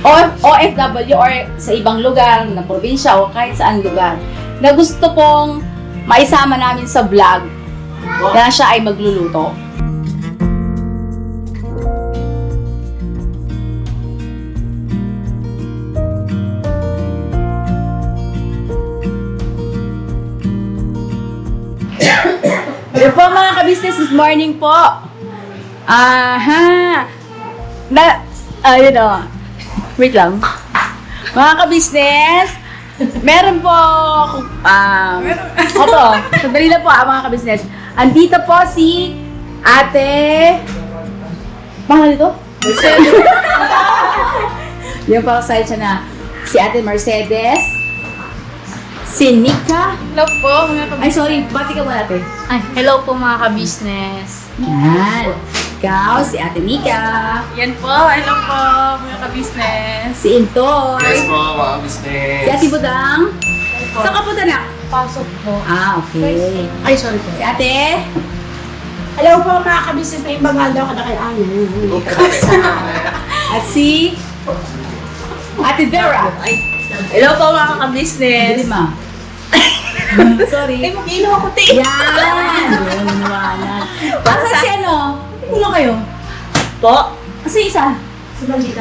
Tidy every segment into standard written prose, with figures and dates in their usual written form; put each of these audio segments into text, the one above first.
OFW or sa ibang lugar, na probinsya o kahit saan lugar, na gusto pong maisama namin sa vlog na siya ay magluluto. Hello po mga ka-business, good morning po. Ayun o. Wait lang. Mga ka-business, meron po, sandali na po mga ka-business. Andito po si Ate, pangalan dito? Mercedes. Yung pa-side siya na, si Ate Mercedes, si Nika. Hello po, mga Ay, sorry, bati ka muna ate. Ay, hello po mga ka-business. Yan. Ikaw, si Ate Nika. Yan po, hello po mga ka-business. Si Intoy. Yes po, mga business. Si Ate Budang. Saan ka punta na? Pasok po. Ah, okay. Ay, sorry po. Si Ate. Hello po mga kabisnes na yung bangal daw kada kay Ano. At si Ate Vera. Hello po mga ka-business. Lima. Sorry. Ay, mag-ilo ako, te. Yan. Yun, nawalan. Basta si ano? Kulang kayo. Po, Kasi isa.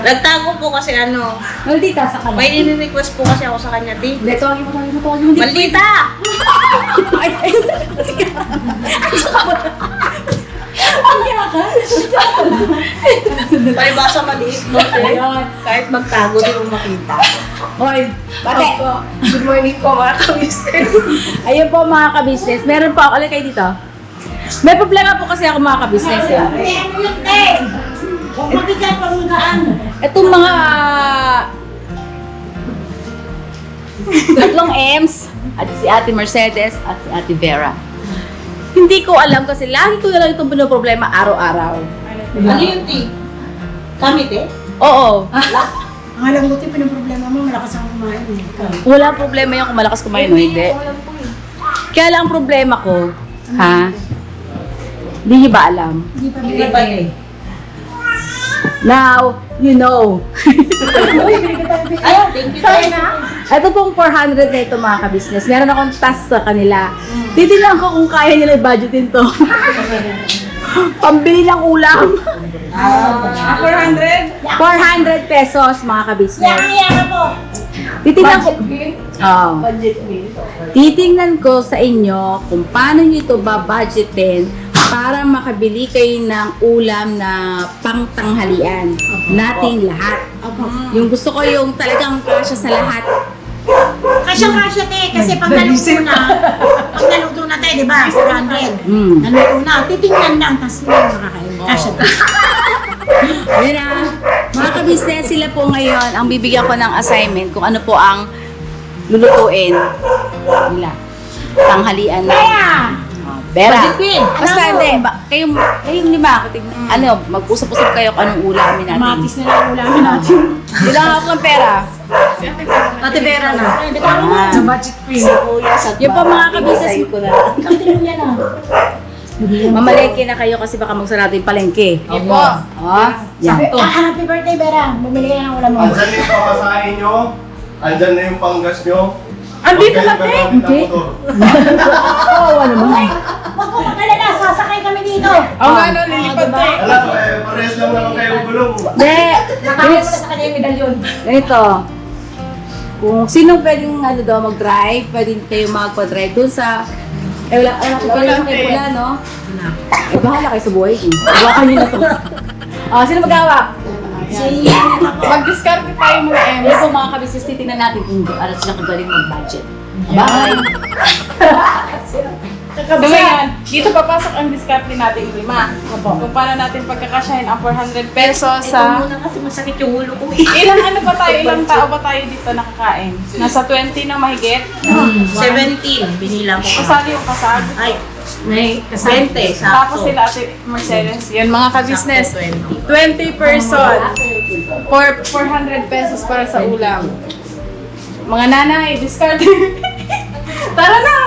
nagtago po kasi ano. Maldita sa kanila. May nini-request po kasi ako sa kanya, te. Hindi, tawagin mo. Hindi Maldita! Ay, ang yaka. Palibasa maliit mo, te. Ayun. Kahit magtago, di mo makita. Hoy, bate. Good morning po mga ka-business. Ayun po mga ka-business. Meron po ako. Alin kayo dito? May problema po kasi ako mga ka-business. Eh. Ano yun, eh? Huwag mabigat pang gaan. Itong mga tatlong M's at si Ate Mercedes at si Ate Vera. Hindi ko alam kasi lagi ko na lang itong problema araw-araw. Ano yun, te? Kami, te? Oo. Ang alam ko, tipo ng problema mo, malakas ang kumain. Wala problema yung kung malakas kumain o hindi. Kaya lang ang problema ko, ha? Hindi niyo ba alam? Hindi pa, te. Now, you know. Ay, thank you, te. Ito pong 400 na ito mga ka-business. Meron akong task sa kanila. Titignan ko kung kaya nila i-budgetin to. Pambili ng ulam. 400? 400 pesos mga ka-business. Yaka po. Titignan ko. Oh. Budget bill. Titingnan ko sa inyo kung paano nyo ito babudgetin para makabili kayo ng ulam na pangtanghalian nating lahat. Yung gusto ko yung talagang kasya sa lahat. Kasya-kasya, te. Kasi pag naluto na, te, di ba? 400. Naluto na. Titingnan lang, tapos makakain. Kasya, te. Ayan na. Mga ka-business, sila po ngayon ang bibigyan ko ng assignment kung ano po ang lulutuin nila. Tanghalian na. Vera. Budget queen. Basta hindi. Kayong lima, mag-usap-usap kayo kung anong ulamin natin. Matis na lang ulamin natin. Ilang ako ng pera? Ate Vera na. Sa budget queen. Yung pa mga ka-business, Kantin mo yan, ah. mamalengke na kayo kasi baka magsarado yung palengke. Opo. Oh, yan. Happy birthday, Vera. Bumili ka ng ulam mo. Andyan na yung pamasahin nyo. Andyan na yung panggas nyo. Andito Huwag na, kayong te. gagamit ng motor. Oo, ano naman. Huwag po magalala, sasakay kami dito. Ang ano, lilipad, te. Alam, parehas lang naman kayo gulong. Hindi. Nakakita ko sa kanya yung medalyon. Ganito. Kung sino pwedeng mag-drive, pwede kayo magpa-drive dun sa... wala kayo pula, no? Bahala kayo sa buhay. Hawakan nyo na to. Sino mag-hawak? Mag-discard tayo mga M. Ano po mga kabisnes, titignan natin kung alas sila kagaling mag-budget. Bye! So ngayon, dito papasok ang discard natin lima. Kung paano natin pagkakasyahin ang 400 pesos sa... Muna kasi masakit yung ulo ko. Ilang ano ba tayo, ilang tao ba tayo dito nakakain? Nasa 20 na mahigit? 17. Binila ko. Kasali yung kasag. Ay, may 20. Tapos sila Ate Mercedes. Yan mga ka-business. 20 person. For 400 pesos para sa ulam. Mga nanay, discard. Tara na!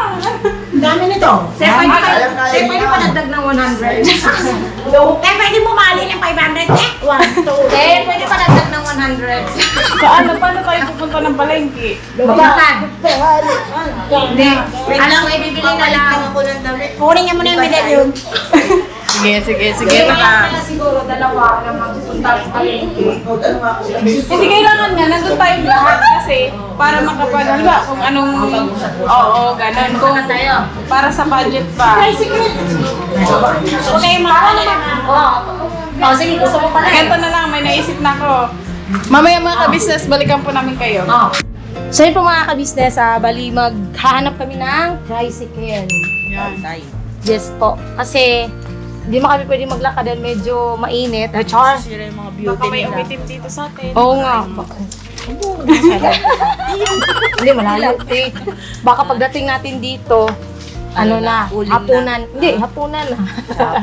Dami nito. Sir, pwede pa dagdag ng 100. Eh, pwede mo mahalin ng 500 eh. 1, 2, Sir, pwede pa dagdag ng 100. Paano tayo pupunta ng palengke? Maglakad. Hindi. Alam mo, ibibili na lang. Kunin niya muna yung medalyon. Sige. Kaya siguro dalawa na magpunta sa palengke. Hindi kailangan nga, nandun tayong lahat kasi para makapaghalwa kung anong, oo, ganun. Kung para sa budget pa. Huwag kayong mahalin. Oh, sige, gusto mo pala. Ganito na lang, may naisip na ako. Mamaya mga ka-business, balikan po namin kayo. So yun po mga ka-business, bali maghahanap kami ng tricycle. Yan. Yes po. Kasi hindi mo kami pwede maglakad dahil medyo mainit. Char! Baka may umitim dito sa atin. Oo nga. Hindi, malayo. Baka pagdating natin dito, ano na, hapunan. Hindi, hapunan na.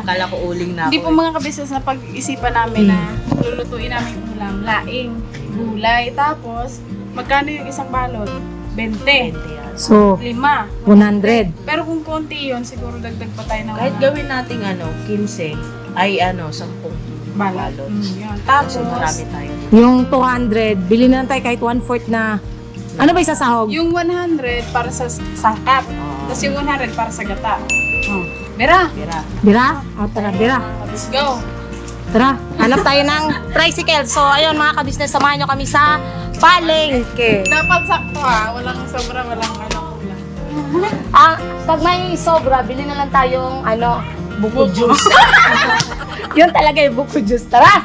Kala ko uling na Hindi ako. po mga ka-business na pag-isipan namin na lulutuin namin yung ulam, laing, gulay, tapos magkano yung isang balot? 20. So, 5. 100. Pero kung konti yun, siguro dagdag pa tayo ng Kahit mga gawin nating 15, ay 10 balot. Yun. Kasi Tapos, marami tayo. Yung 200, bili na lang tayo kahit 1/4 na, ano ba isasahog? yung 100 para sa sangkap. Tapos yung 100 para sa gata. Oh. Bera! Bira? O tara, bira. Let's go! Tara, hanap tayo ng tricycle. So, ayun mga ka-business, samahan nyo kami sa palengke. Dapat sakto ha. Walang sobra, walang kulang. Pag may sobra, bili na lang tayong, buko juice. Yun talaga yung buko juice. Tara!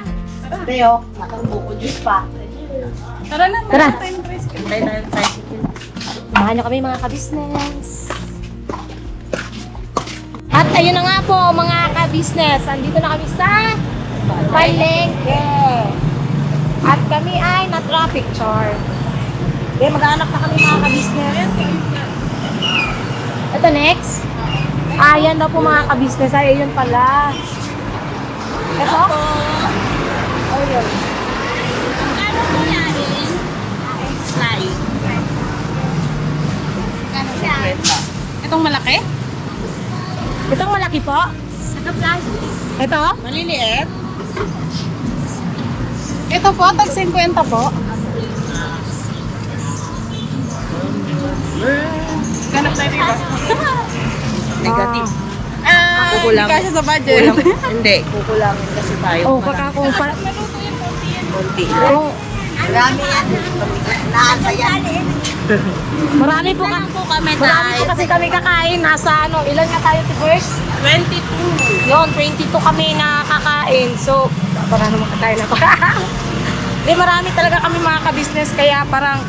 Teo, matang buko juice pa. Tara na, Tara. tayo ng tricycle. Tayo tayo ng tricycle. Samahan nyo kami mga ka-business. At ayun na nga po mga ka-business, andito na kami sa palengke. At kami ay na-traffic chart. Okay, maghanap na kami mga ka-business. Ito next. Ayan daw po mga ka-business. Ay, ayun pala. Ito? Oh, yun. Ano po namin? Slide. Itong malaki? Itong malaki po. Ito? Maliliit? Ito po, tag 50 po. Ganap tayo diba? Negative. Hindi Kukulang. kasya sa budget. Hindi, kukulangin kasi tayo. Oh, baka kung Konti. kung Marami yan. Naasa yan. marami po kami marami po kasi kami kakain. Nasa ilan nga tayo Tigers? 22. Yun, 22 kami na kakain. So, para naman tayo na Hindi, marami talaga kami mga ka-business. Kaya parang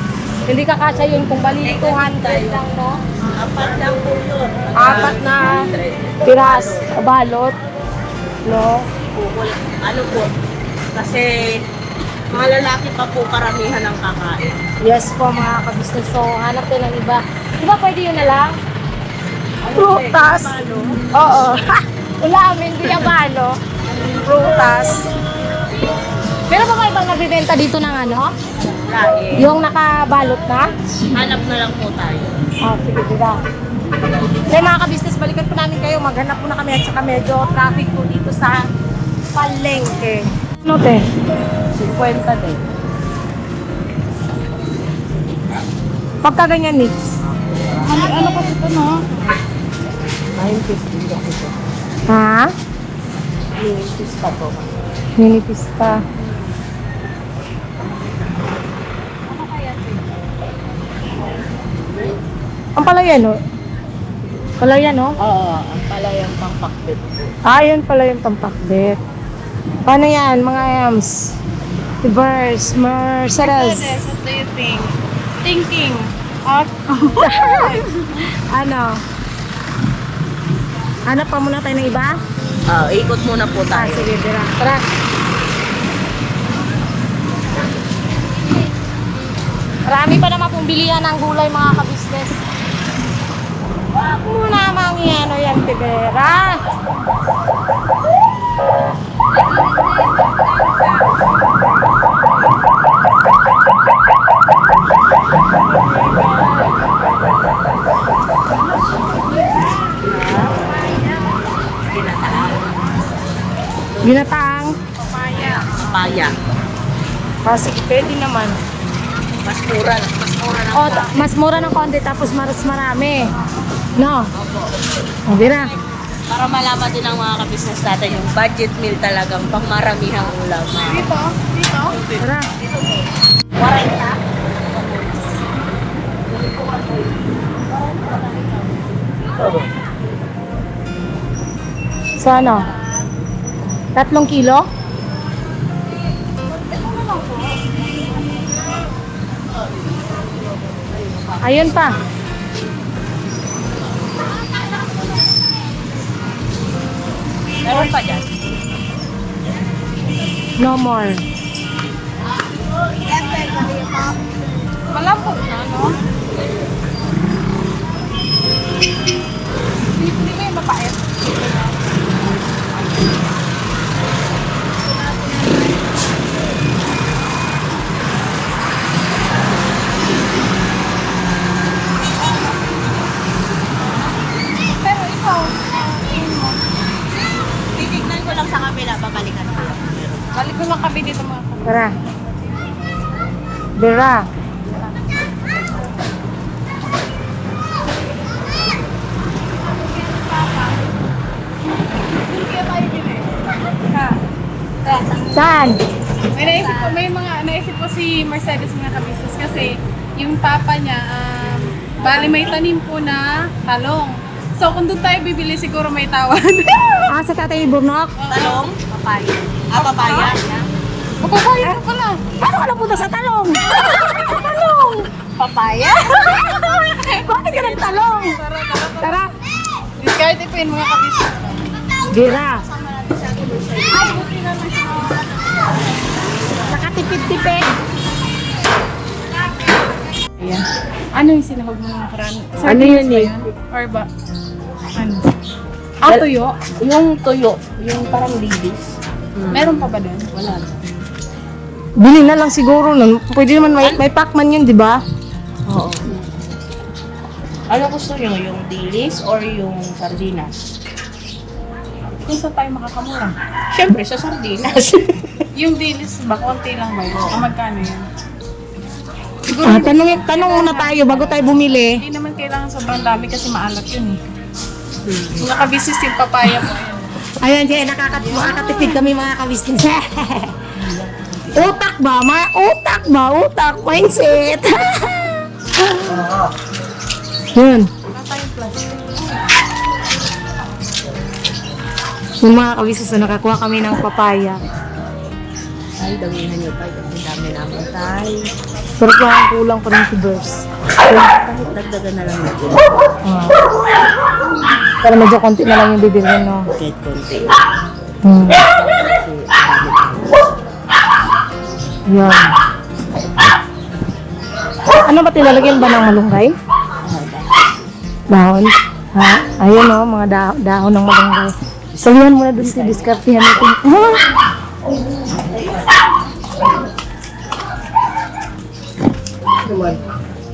hindi kakasya yun kung bali 200 lang, no? Apat lang po yun. 4 na piras, balot, no? Ano po? Kasi mga lalaki pa po karamihan ang kakain. Yes po mga ka-business. So, hanap tayo ng iba. Di ba pwede yun na lang? Prutas. Oo. Ulamin, di abano. Prutas. Meron ba kayo bang nagbibenta dito ng Lain. yung nakabalot na? Hanap na lang po tayo. Sige, diba? Kaya mga ka-business, balikan po namin kayo. Maghanap po na kami at saka medyo traffic po dito sa palengke. Ano te? 50 din. Pagka ganyan, Nix. Ano kasi ito, no? 950 ako po. Ha? Minipis pa po. Ninipis pa. Ang palayan, no? Palayan, no? Oo, ang palayang pangpakbit po. Yun pala yung pampakbet. Paano yan, mga yams? Reverse, Mercedes. What do you think? Thinking. Ano? Hanap pa muna tayo ng iba? Ikot muna po tayo. Sige, dira. Tara. Marami pa naman pong bilihan ng gulay mga ka-business. Wag mo namang yan o yan, Tibera. Ginataang. Papaya. Kasi pwede naman. Mas mura na. O, mas mura ng konti tapos mas marami. No? O, Bira. Para malaman din ng mga ka-business natin yung budget meal talagang pang maramihang ulam. Tara. 40. Sa ano? 3 kilo? Ayun pa. Meron pa dyan. No more. Malambot na, no? Hindi mo yung mapait. Pero ikaw, Titignan ko lang sa kabila, babalikan ko lang. balik ko lang kami dito mga Tara. Bira. Saan? Naisip ko si Mercedes mga kabisnes kasi yung papa niya, bali may tanim po na talong. So kung doon tayo bibili, siguro may tawad. Ah, sa Tatay Burnok? Talong? Papaya. Papaya. Magpapayad ka pala. Paano ka napunta sa talong? Talong! Papaya? Bakit ka nagtalong? Tara. Discard po yun mga kabisnes. Bira. Nakatipid-tipid. Ayan. Ano yung sinahog mo ng nakaraan? Ano yun ba eh? Or ba? Ano? Tuyo? Yung tuyo, yung parang ladies. Meron pa ba doon? Wala. Bili na lang siguro nun. Pwede naman may packman yun, di ba? Oo. Ano gusto nyo? Yung dilis or yung sardinas? Kung saan tayo makakamura? Siyempre, sa sardinas. Yung dilis ba? Konti lang ba yun? Saka magkano yun? Ah, tanong muna tayo bago tayo bumili. Hindi naman kailangan sobrang dami kasi maalat yun eh. Mga kabisis yung papaya mo. Ayan, Jay, makakatipid kami mga kabisnes. Utak ba? Utak. Mindset. Yun. Yung mga kabisnes na nakakuha kami ng papaya. Ay, dawihan nyo tayo kasi dami naman tayo. Pero kulang pa rin si Burst. Kahit dagdagan na lang natin. Pero medyo konti na lang yung bibilhin, no? Kahit konti. Hmm. Kasi dami tayo. Yan. Ano ba tilalagyan ba ng malunggay? Dahon? Ha? Ayun o, mga dahon ng malunggay. Salihan mo na dun si diskartihan natin.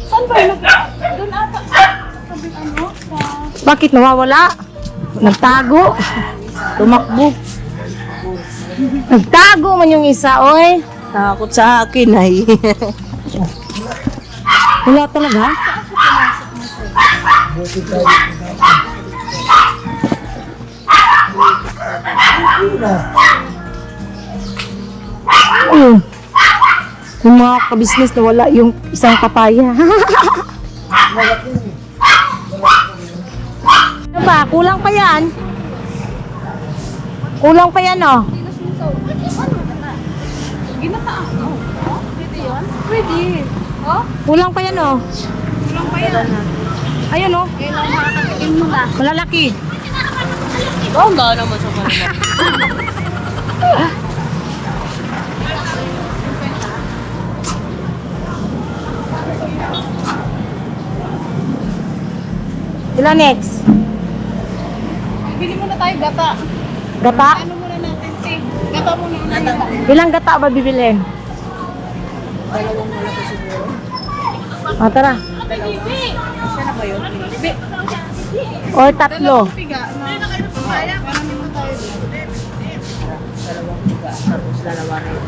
Saan ba yun? Doon ata. Sabi ano? Bakit nawawala? Nagtago. Tumakbo. Nagtago man yung isa, oy. Takot sa akin ay. Wala talaga? Yung mga kabisnes na wala yung isang papaya. Ano ba? Kulang pa yan? Kulang pa yan, oh. Ginataan. Oh, pwede yun? Pwede. Oh, Kulang pa yan, oh. kulang pa yan. Ayun, oh. Kailan makakatikim mo ba? Malalaki. Bongga naman sa kanila. Ilan next? Bili muna tayo gata. Gata? Ano muna natin, si? Gata muna natin. Ilang gata ba bibilhin? Ah, tara. Siya na ba yun? Or tatlo. Piga. Marami mo tayo. Dalawang tiga, tapos dalawa rin.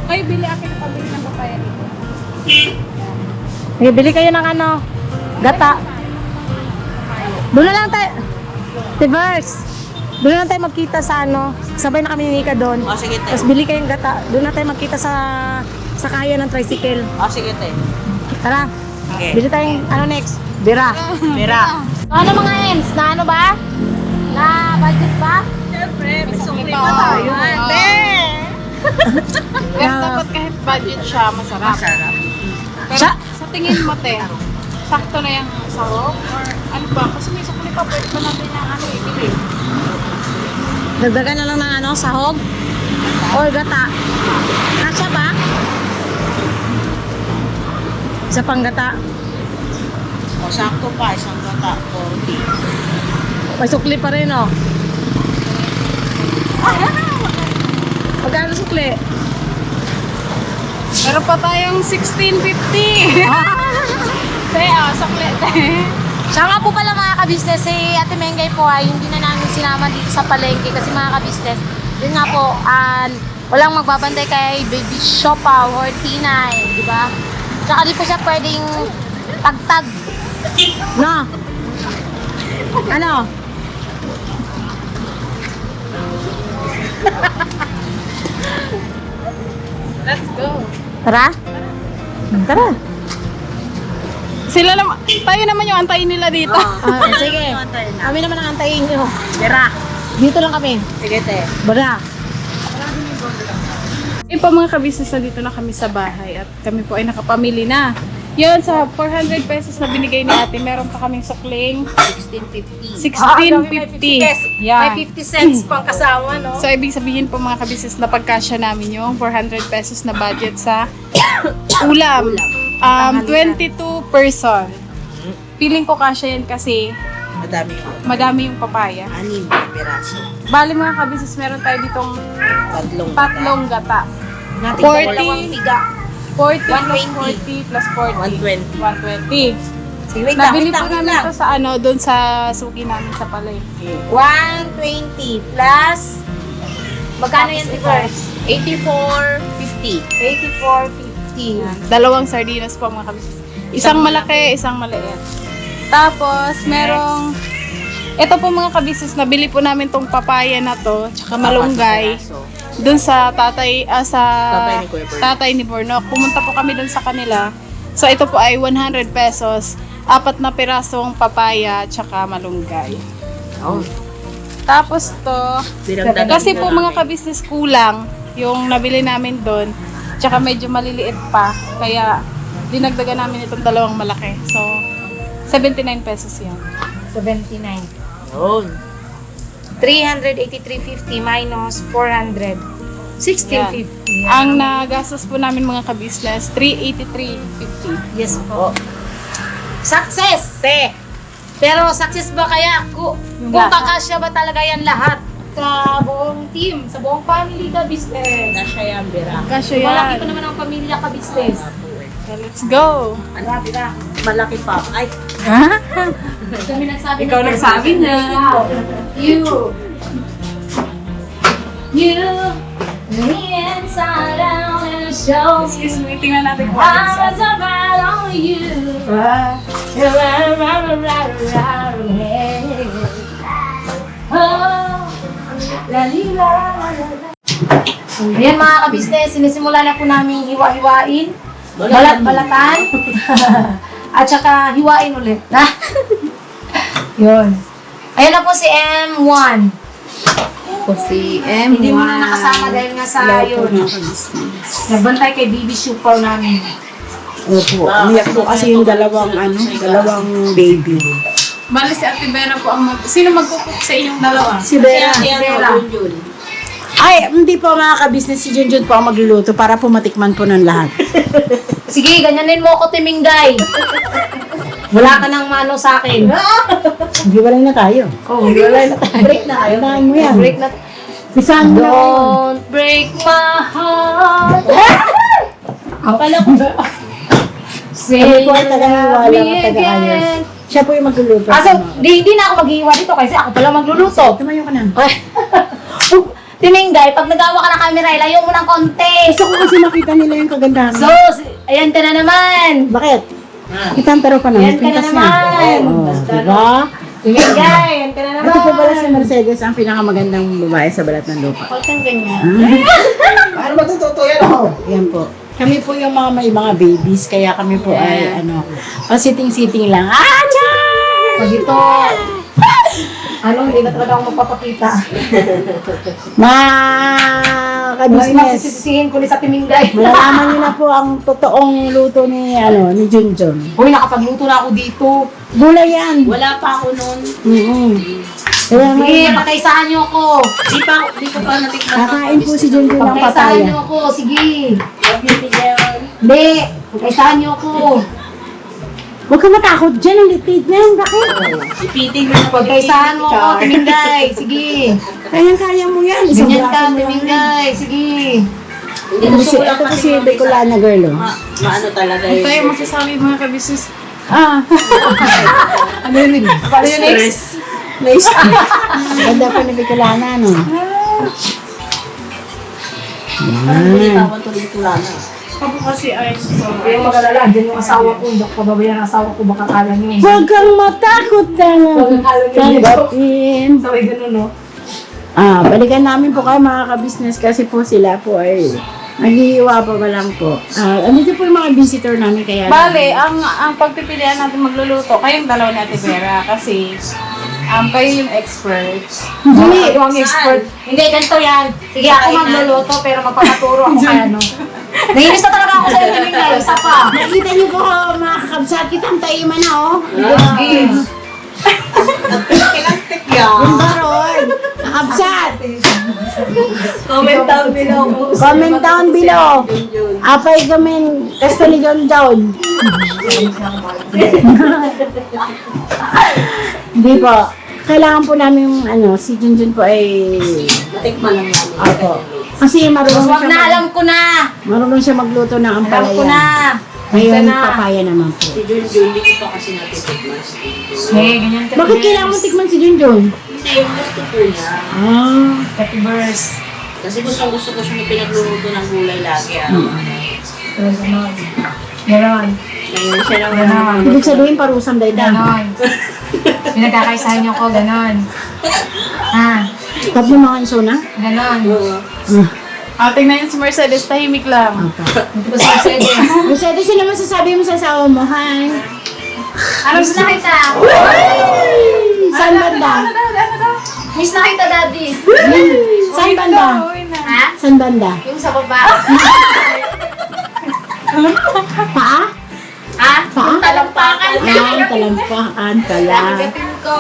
Ay, bili akin ng pabili ng papaya dito. Okay, bili kayo ng ano, gata. Doon na lang tayo. Tivers. Doon na lang tayo magkita sa ano. Sabay na kami ni Nika doon. O, sige, te. Tapos bili kayong gata. Doon na tayo magkita sa kaya ng tricycle. O, sige, te. Tara. Okay. Bili tayong ano next? Bira. Mira. Ano mga ends? Na ano ba? Na budget ba? Siyempre, may sukli pa pa tayo. tayo. Pero dapat kahit budget siya, masarap. Masarap. Pero sa tingin mo, te, sakto na yung sahog? Or ano ba? Kasi may sukli pa, pwede pa natin yung ano ibili. Dagdagan na lang ng ano, sahog? Or gata? Kasya ba? Isa pang gata. O, sakto pa, isang gata, 40. May sukli pa rin, oh. Magkano sukli? Meron pa tayong 1650. Te, sukli, te. Siya nga po pala mga kabisnes, si Ate Mengay po ay hindi na namin sinama dito sa palengke kasi mga kabisnes, yun nga po, walang magbabantay kay Baby Shopa or Tinay, di ba? Tsaka di po siya pwedeng tagtag. No? Ano? Let's go. Tara? Tara. Sila naman, tayo naman yung antayin nila dito. Sige. Kami naman ang antayin nyo. Mira. Dito lang kami. Sige, te. Bara. Eh po mga kabisnes, nandito na kami sa bahay at kami po ay nakapamili na. Yun, sa 400 pesos na binigay ni ate, meron pa kaming sukling 1650. 1650. May Yan. 50 cents pang kasama, no? So, ibig sabihin po mga kabisnes na pagkasya namin yung 400 pesos na budget sa ulam. 22 person. Feeling ko kasya yan kasi Madami ko. madami yung papaya. 6 na piraso. Bali mga kabisnes, meron tayo ditong tatlong gata. Natin 40. 40 120. plus 40 plus 120. 40. 120. Sige, wait lang, Nabili wait po lang, wait namin lang. ito sa ano, doon sa suki namin sa palengke. 120 plus magkano yan, Tivers? 84.50. 84.50. Dalawang sardinas po mga kabisnes. Isang malaki, isang maliit. Tapos, merong ito po mga kabisnes, nabili po namin tong papaya na to, tsaka malunggay. Doon sa tatay Tatay ni Kuya Bernok. tatay ni Bernok. Pumunta po kami doon sa kanila. So ito po ay 100 pesos. 4 na pirasong papaya tsaka malunggay. Oh. Tapos to, Dinagdagan kasi na po namin. mga kabisnes kulang yung nabili namin doon. Tsaka medyo maliliit pa. Kaya dinagdagan namin itong dalawang malaki. So 79 pesos yan. 79. Yun. 383.50 minus 400. 16.50. Ang nagastos po namin mga kabisnes, 383.50. Yes po. Success! Te! Pero success ba kaya? Kung lahat. kakasya ba talaga yan lahat? Sa buong team, sa buong family ka business. Kasya yan, Bira. Kasya Malaki yan. pa naman ang pamilya ka business. Okay, let's go! Grabe na. Malaki pa. Ay, Kami nagsabi Ikaw na- nagsabi na. You. Me inside out and show Excuse me, tingnan natin kung I ano was about on you. Oh, la li la la la. Ayan mga kabisnes, sinisimula na po namin hiwa-hiwain, balat-balatan, at saka hiwain ulit. Yun. Ayan na po si M1. O si M1. Hindi mo na nakasama dahil nga sa yun. Nagbantay kay Baby Super namin. Opo, umiyak po kasi yung dalawang baby. Bali si Ate Vera po ang sino magkukook sa inyong dalawa? Si Bea. Bella. Ay, hindi po mga ka-business, si Junjun po ang magluluto para po matikman po ng lahat. Sige, ganyanin mo ako, Timingay. Wala ka nang mano sa akin. Hiwalay na tayo. Oh, hiwalay na tayo. Break na tayo. Unahin mo yan. Break na. Pisahan mo na kayo. Don't break my heart. Akala ko ba? Say Kami po ay taga-hiwala, me taga-ayos. again. Siya po yung magluluto. Ah, so, hindi na ako maghihiwa dito kasi ako pala magluluto. Tumayo ka na. Tiningay, pag nagawa ka ng camera, ilayo mo ng konti. Gusto ko kasi makita nila yung kagandahan. Sus, ayan ka na naman. Bakit? Kitang pero pa naman. Ayan ka na Pintas na. naman. Oh, diba? Tiningay, ayan ka na naman. Ito po pala si Mercedes, ang pinakamagandang babae sa balat ng lupa. Huwag kang ganyan. Ano ba totoo yan? Yan po. Kami po yung mga may mga babies, kaya kami po ay sitting-sitting lang. Ah, chan! Pag ito, hindi na talaga ako magpapakita. Mga Business. ka-business, Sisisihin ko ni sa Timingay. malalaman niyo na po ang totoong luto ni Junjun. Uy, nakapagluto na ako dito. Gulay yan. Wala pa ako nun. Kaya Sige, ngayon, pakaisahan niyo ako. Di ko pa natikman. kakain po si Junjun ng Pakaisahan papaya. niyo ako, sige. Bibigyan. Hindi, pakaisahan niyo ako. Huwag ka matakot dyan, ang litid na yan. Bakit? Ipitin mo na Pagkaisahan mo ako, Timingay. Sige. Kaya mo yan. Isang Ganyan ka, braso mo lang. Timingay. Sige. Hindi gusto ko lang Ito kasi kasi Bicolana girl, oh. maano talaga Ito yun. yung masasabi mga kabisnes. Ano yun? Paano yun next? Nice. Ganda pa ni Bicolana, no? Parang binitawan to rin tulana. Ako kasi ay Kaya mag-alala, dyan yung asawa ko. Hindi ako pababayan ang asawa ko, baka kala niyo. Huwag kang matakot na tanggapin. Sabay ganun, no? Balikan namin po kayo mga ka-business kasi po sila po ay nag-iiwa pa ba lang po. Andito po yung mga visitor namin kaya Bale, ang pagpipilian natin magluluto, kayong dalawa ni Ate Vera kasi kayo yung experts. Hindi, Ako ang expert. Hindi, ganito yan. Sige, ako magluluto, pero magpapaturo ako kaya, no? Nainis na talaga ako sa iyo, Timingay. Isa pa. nakita niyo po mga kakabsat kitang taiman na oh. Sige. Kilantik yan. Yung baron. Kakabsat. Comment down below. Comment down below. Apay kami Castelli John John. Hindi po. Kailangan po namin si Junjun po ay Matikman lang namin. ako. Kasi marunong Wag siya, na, alam ko na. marunong siya magluto ng Alam ko ampalaya. na. Ngayon, Ito na. papaya naman po. Si Junjun, hindi ko pa kasi natitikman. Hey, ganyan ka. Bakit kailangan mo tikman si Junjun? Hindi, yung gusto ko niya. Happy birthday. Kasi gusto ko siya may pinagluluto ng gulay lagi. Ganon. Ganon. Ngayon siya lang Ganon. Ibig sabihin, parusang daydan. Ganon. Pinagkakaisahan niyo ko, ganon. Tatlo mga iso na? Ganon. Tingnan yun si Mercedes, tahimik lang. Hindi ko sa sige. Mercedes, sino masasabi mo sa asawa mo? Hi! Ano miss na kita? Saan banda? Miss na kita, daddy. Saan banda? Ha? Saan banda? Yung sa baba. Paa? Ha? Paa? Yung talampakan. Talampakan pala. Nagatin ko.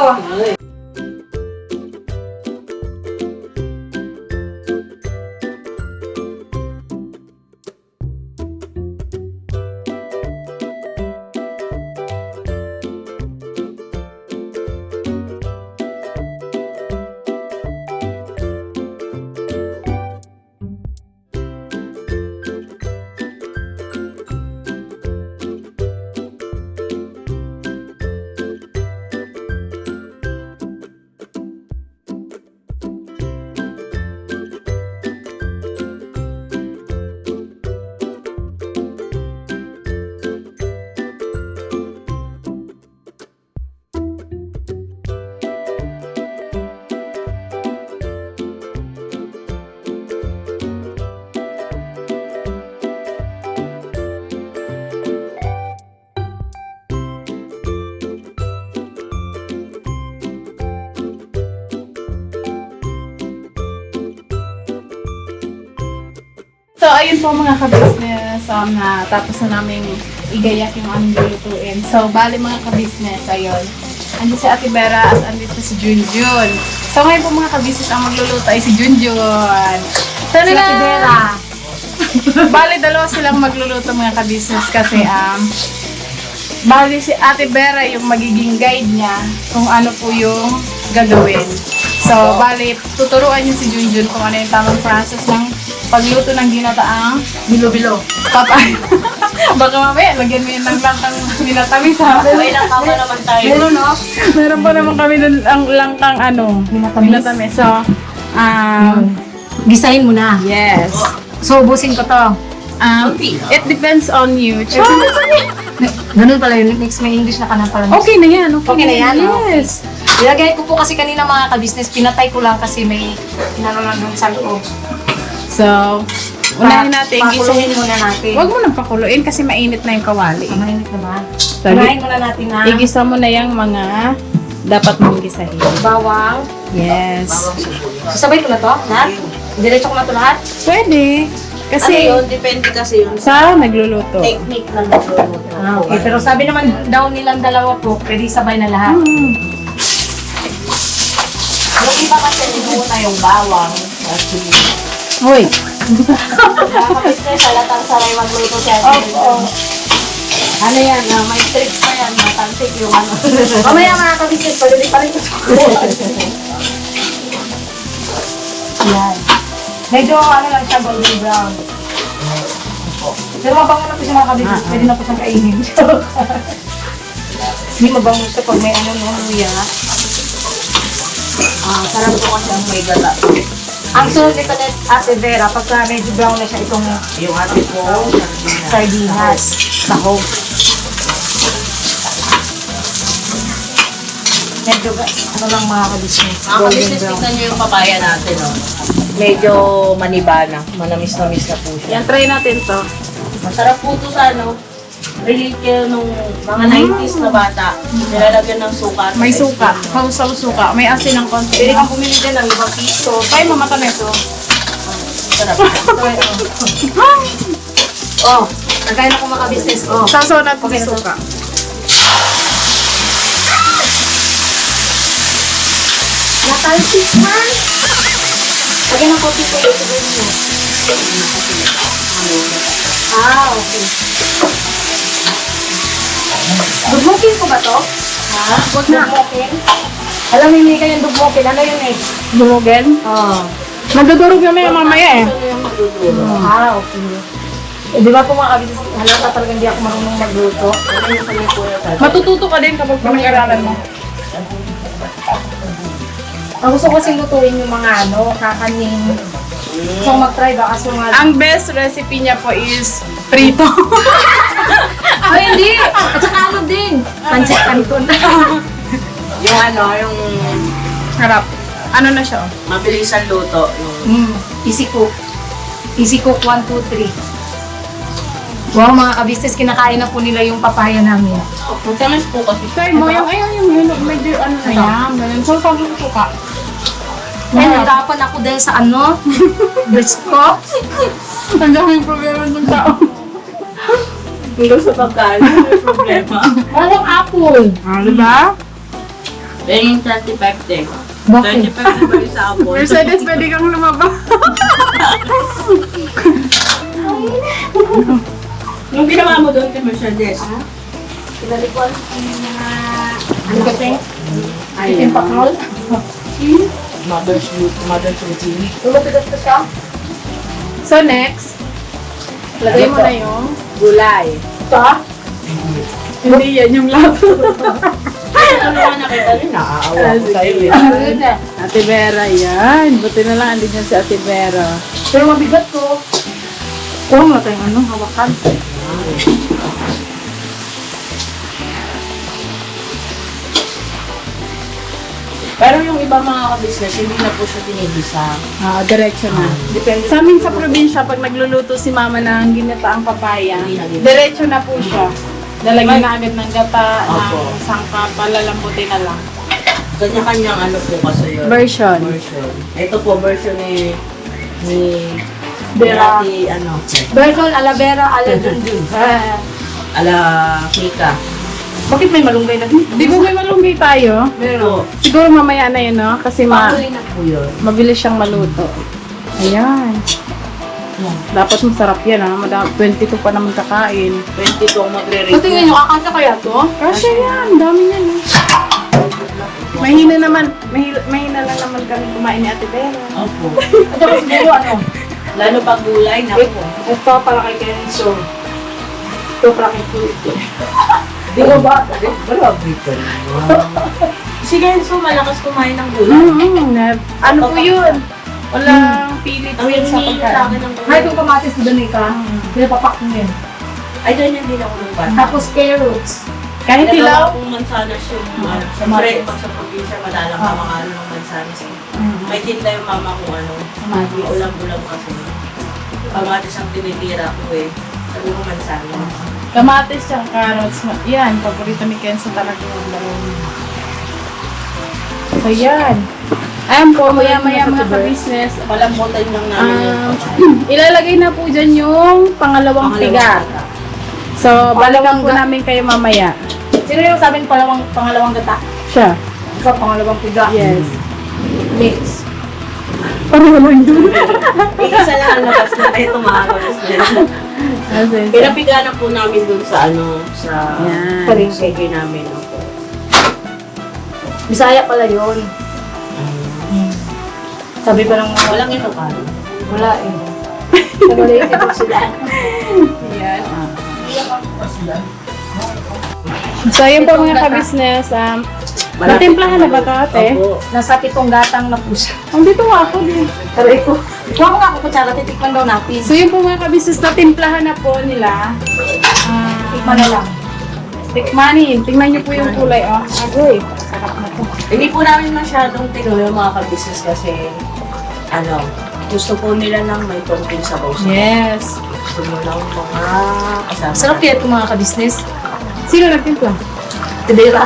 So, ayun po mga ka-business, natapos na namin igayak yung aming lulutuin. So, bali mga ka-business, ayun. Andito si Ate Vera at andito si Junjun. So, ngayon po mga ka-business, ang magluluto ay si Junjun. So, Si Ate Vera. Bali, dalawa silang magluluto mga ka-business kasi bali si Ate Vera yung magiging guide niya kung ano po yung gagawin. So, bali, tuturuan niyo si Junjun kung ano yung tamang process ng pagluto ng ginataang bilo-bilo. Papay. Baka mamaya, lagyan mo yun ng langkang minatamis ha. May nakama naman tayo. Meron, no? Meron pa naman kami dun ang langkang minatamis. So, Gisahin mo na. Yes. So, ubusin ko to. It depends on you. Ganun pala yun. Next, may English na ka na pala. Okay na yan. Okay na yan? Yes. Ilagay ko po kasi kanina mga ka-business, pinatay ko lang kasi may inano lang doon sa loob. So, unahin natin. Pakuluin muna natin. Huwag mo nang pakuluin kasi mainit na yung kawali. Mainit na ba? So, Unahin muna natin na igisa mo na yung mga dapat mong gisahin. bawang. Yes. Sasabay ko na to? Lahat? Diretso ko na to lahat? Pwede. Ano Kasi yun? Depende kasi yun sa nagluluto. technique ng nagluluto. Okay, pero sabi naman daw nilang dalawa po, pwede sabay na lahat. Yung iba kasi niluto yung bawang. Kasi Hoy. nakaka-business, halatang saray magluto siya. Ano yan? May tricks pa yan. Matantik yung ano. Mamaya mga ka-business, pwede pa rin ito. Yan. Medyo ano lang siya, golden brown. Pero mabango na po siya mga ka-business. Pwede na po siyang kainin. Hindi mabango siya pag may ano no, luya. Sarap po kasi ang may gata. Ang sunod nito net, Ate Vera, pagka medyo brown na siya itong Yung ate ko, sardinas, sahog. Medyo ano lang mga ka-business. mga kabisnes, tignan nyo yung papaya natin. Oh. Medyo maniba na. Manamis-namis na po siya. Yan, try natin to. Masarap po ito sa ano. Relate kayo nung mga 90s na bata. Nilalagyan ng suka. May suka. Hausaw suka. May asin ng konti. Pwede kang bumili dyan ng 5 piso. Tayo mamata na ito. Sarap. Oh, nagkain ako mga ka-business. Oh. Sasaw natin may suka. Natalsik man! Lagyan ng kopi ko dito mo. Okay. Dugmukin ko ba to? Ha? Huwag na. Dugmukin? Alam mo hindi kayong dugmukin. Ano yun eh? Dumugan. Oo. Magdudurog naman yung mamaya eh. Okay. Eh, di ba po mga kabisnes, halata talaga hindi ako marunong magluto. Matututo ka din kapag pinag-aralan mo. Ang gusto ko kasing lutuin yung mga ano, kakanin. So mag-try ba kasi mga... Ang best recipe niya po is prito. Ay, hindi! At saka ano din? Pancit canton. Yung ano, yung Harap. Ano na siya? mabilis ang luto. Yung Easy cook. Easy cook 1, 2, 3. Wow, mga kabisnes, kinakain na po nila yung papaya namin. matamis po kasi. Try mo yung yun. Medyo ano na yan. Ganun. So, sabi ko suka. Nahihirapan ako dahil sa ano, breast ko. Ang daming problema ng tao. Hanggang sa pagkain, may problema. Walang apple. Diba? Yan yung 25 day. Bakit? 25 day ba yung sa apple? Mercedes, pwede kang lumaba. Yung ginawa mo doon kay Mercedes. Pinalikuan ang mga ano kasi? Chicken paknol. Mother's routine. Lumapitas ka siya? So, next. Lagay mo na yung gulay. Ito? Hindi yan yung lato. Ano naman nakita rin, naaawa ko sa'yo eh. Ate Vera, yan. Buti na lang, andin yan si Ate Vera. Pero mabigat ko. Kuha mo tayong ano, hawakan. Pero yung iba mga ka-business, hindi na po siya tinigisa. Diretso na. Depende Sa amin sa probinsya, pag nagluluto si mama ng ginataang papaya, Hindi na ginata. diretso na po siya. Lalagyan na agad ng gata, Opo. ng sangka, palalambutin na lang. Kanya-kanyang ano po kasi yun. Version. Version. Ito po, version ni Vera. Ate, ano, Bertol, Alavera, Aladundun. ala Mika. Bakit may malunggay na din? Di ba may malunggay tayo? Pero, Siguro mamaya na yun, no? Kasi patuloy na po yun. mabilis siyang maluto. Ayan. Dapat masarap yan, ha? 22 pa naman kakain. 22 ang magre-rate. Tingnan nyo, kakanta kaya to? Kasi yan, dami yan. eh. Mahina lang naman kami kumain ni Ate Vera. Opo. At saka siguro ano, Lalo pag gulay, naku. ito para kay Kenzo. Ito para kay Kuya. Di ba ba? Grabe ka naman. Si Genso, malakas kumain ng gulay. Ano po yun? Walang pili po Ang yun sa hinihingi sa pagkain. akin ng Ay, itong kamatis doon ka. Pinapapak mo yun. Ay, ganyan din ako ng bata. Tapos carrots. Kahit Nagawa hilaw, kong mansanas yung siyempre, pag sa probinsya, madalang ka mga ano ng mansanas. May tinda yung mama ko ano, ulam-ulam kasi. Kamatis ang tinitira ko eh. Sabi ko mansanas. kamatis tsaka carrots. Yan, paborito ni Kenzo talaga yung dalawang. So yan. Ayan po, maya-maya mga ka-business. Palambutan lang namin yung Ilalagay na po dyan yung pangalawang tiga. So, balikan po namin kayo mamaya. Sino yung sabing pangalawang gata? Siya. Ikaw, pangalawang piga. Yes. Mix. Isa lang ang labas na tayo tumakos. Pinapiganan po namin dun sa ano, sa Yan. palengke namin. Opo. Bisaya pala yun. Sabi pa ng mga Walang ito pa. wala eh. Nagalitin ko sila. Yan. So, yun po mga ka-business. Natimplahan na ba ito, ate? Opo. Nasa 7 gatang na pusa. Andito nga ako din. Taray ko. Huwag mo nga ako kutsara, titikman daw natin. So, yun po mga ka-business, natimplahan na po nila. Tikman na lang. Tikmanin. Tingnan niyo po yung kulay, oh. Agoy, sarap na to. Hindi po namin masyadong tino yung mga ka-business kasi ano, gusto po nila lang may konting sabaw sa Yes. Gusto mo lang mga kasama. Sarap yan itong mga ka-business. Sino nagtimpla? Tidera.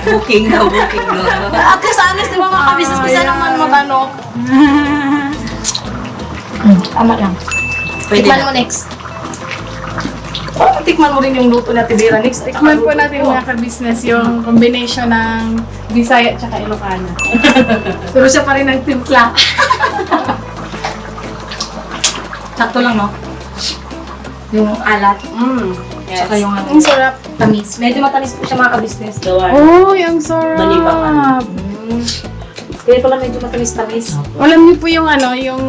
Booking na. At least honest, di ba mga ka-business, bisa naman magano. Tama lang. Pwede Tikman na. mo next. Oh, tikman mo rin yung luto na Tidera next. Tikman po natin mga ka-business yung combination ng Bisaya at Ilocano. Pero siya pa rin nagtimpla. Sakto lang, no? Yung alat. Yes. Saka yung ano, Ang sarap. tamis. Medyo matamis po siya mga ka-business. Gawa. Oh, yung sarap. Malibangan. Kaya pala medyo matamis-tamis. Alam niyo po yung ano, yung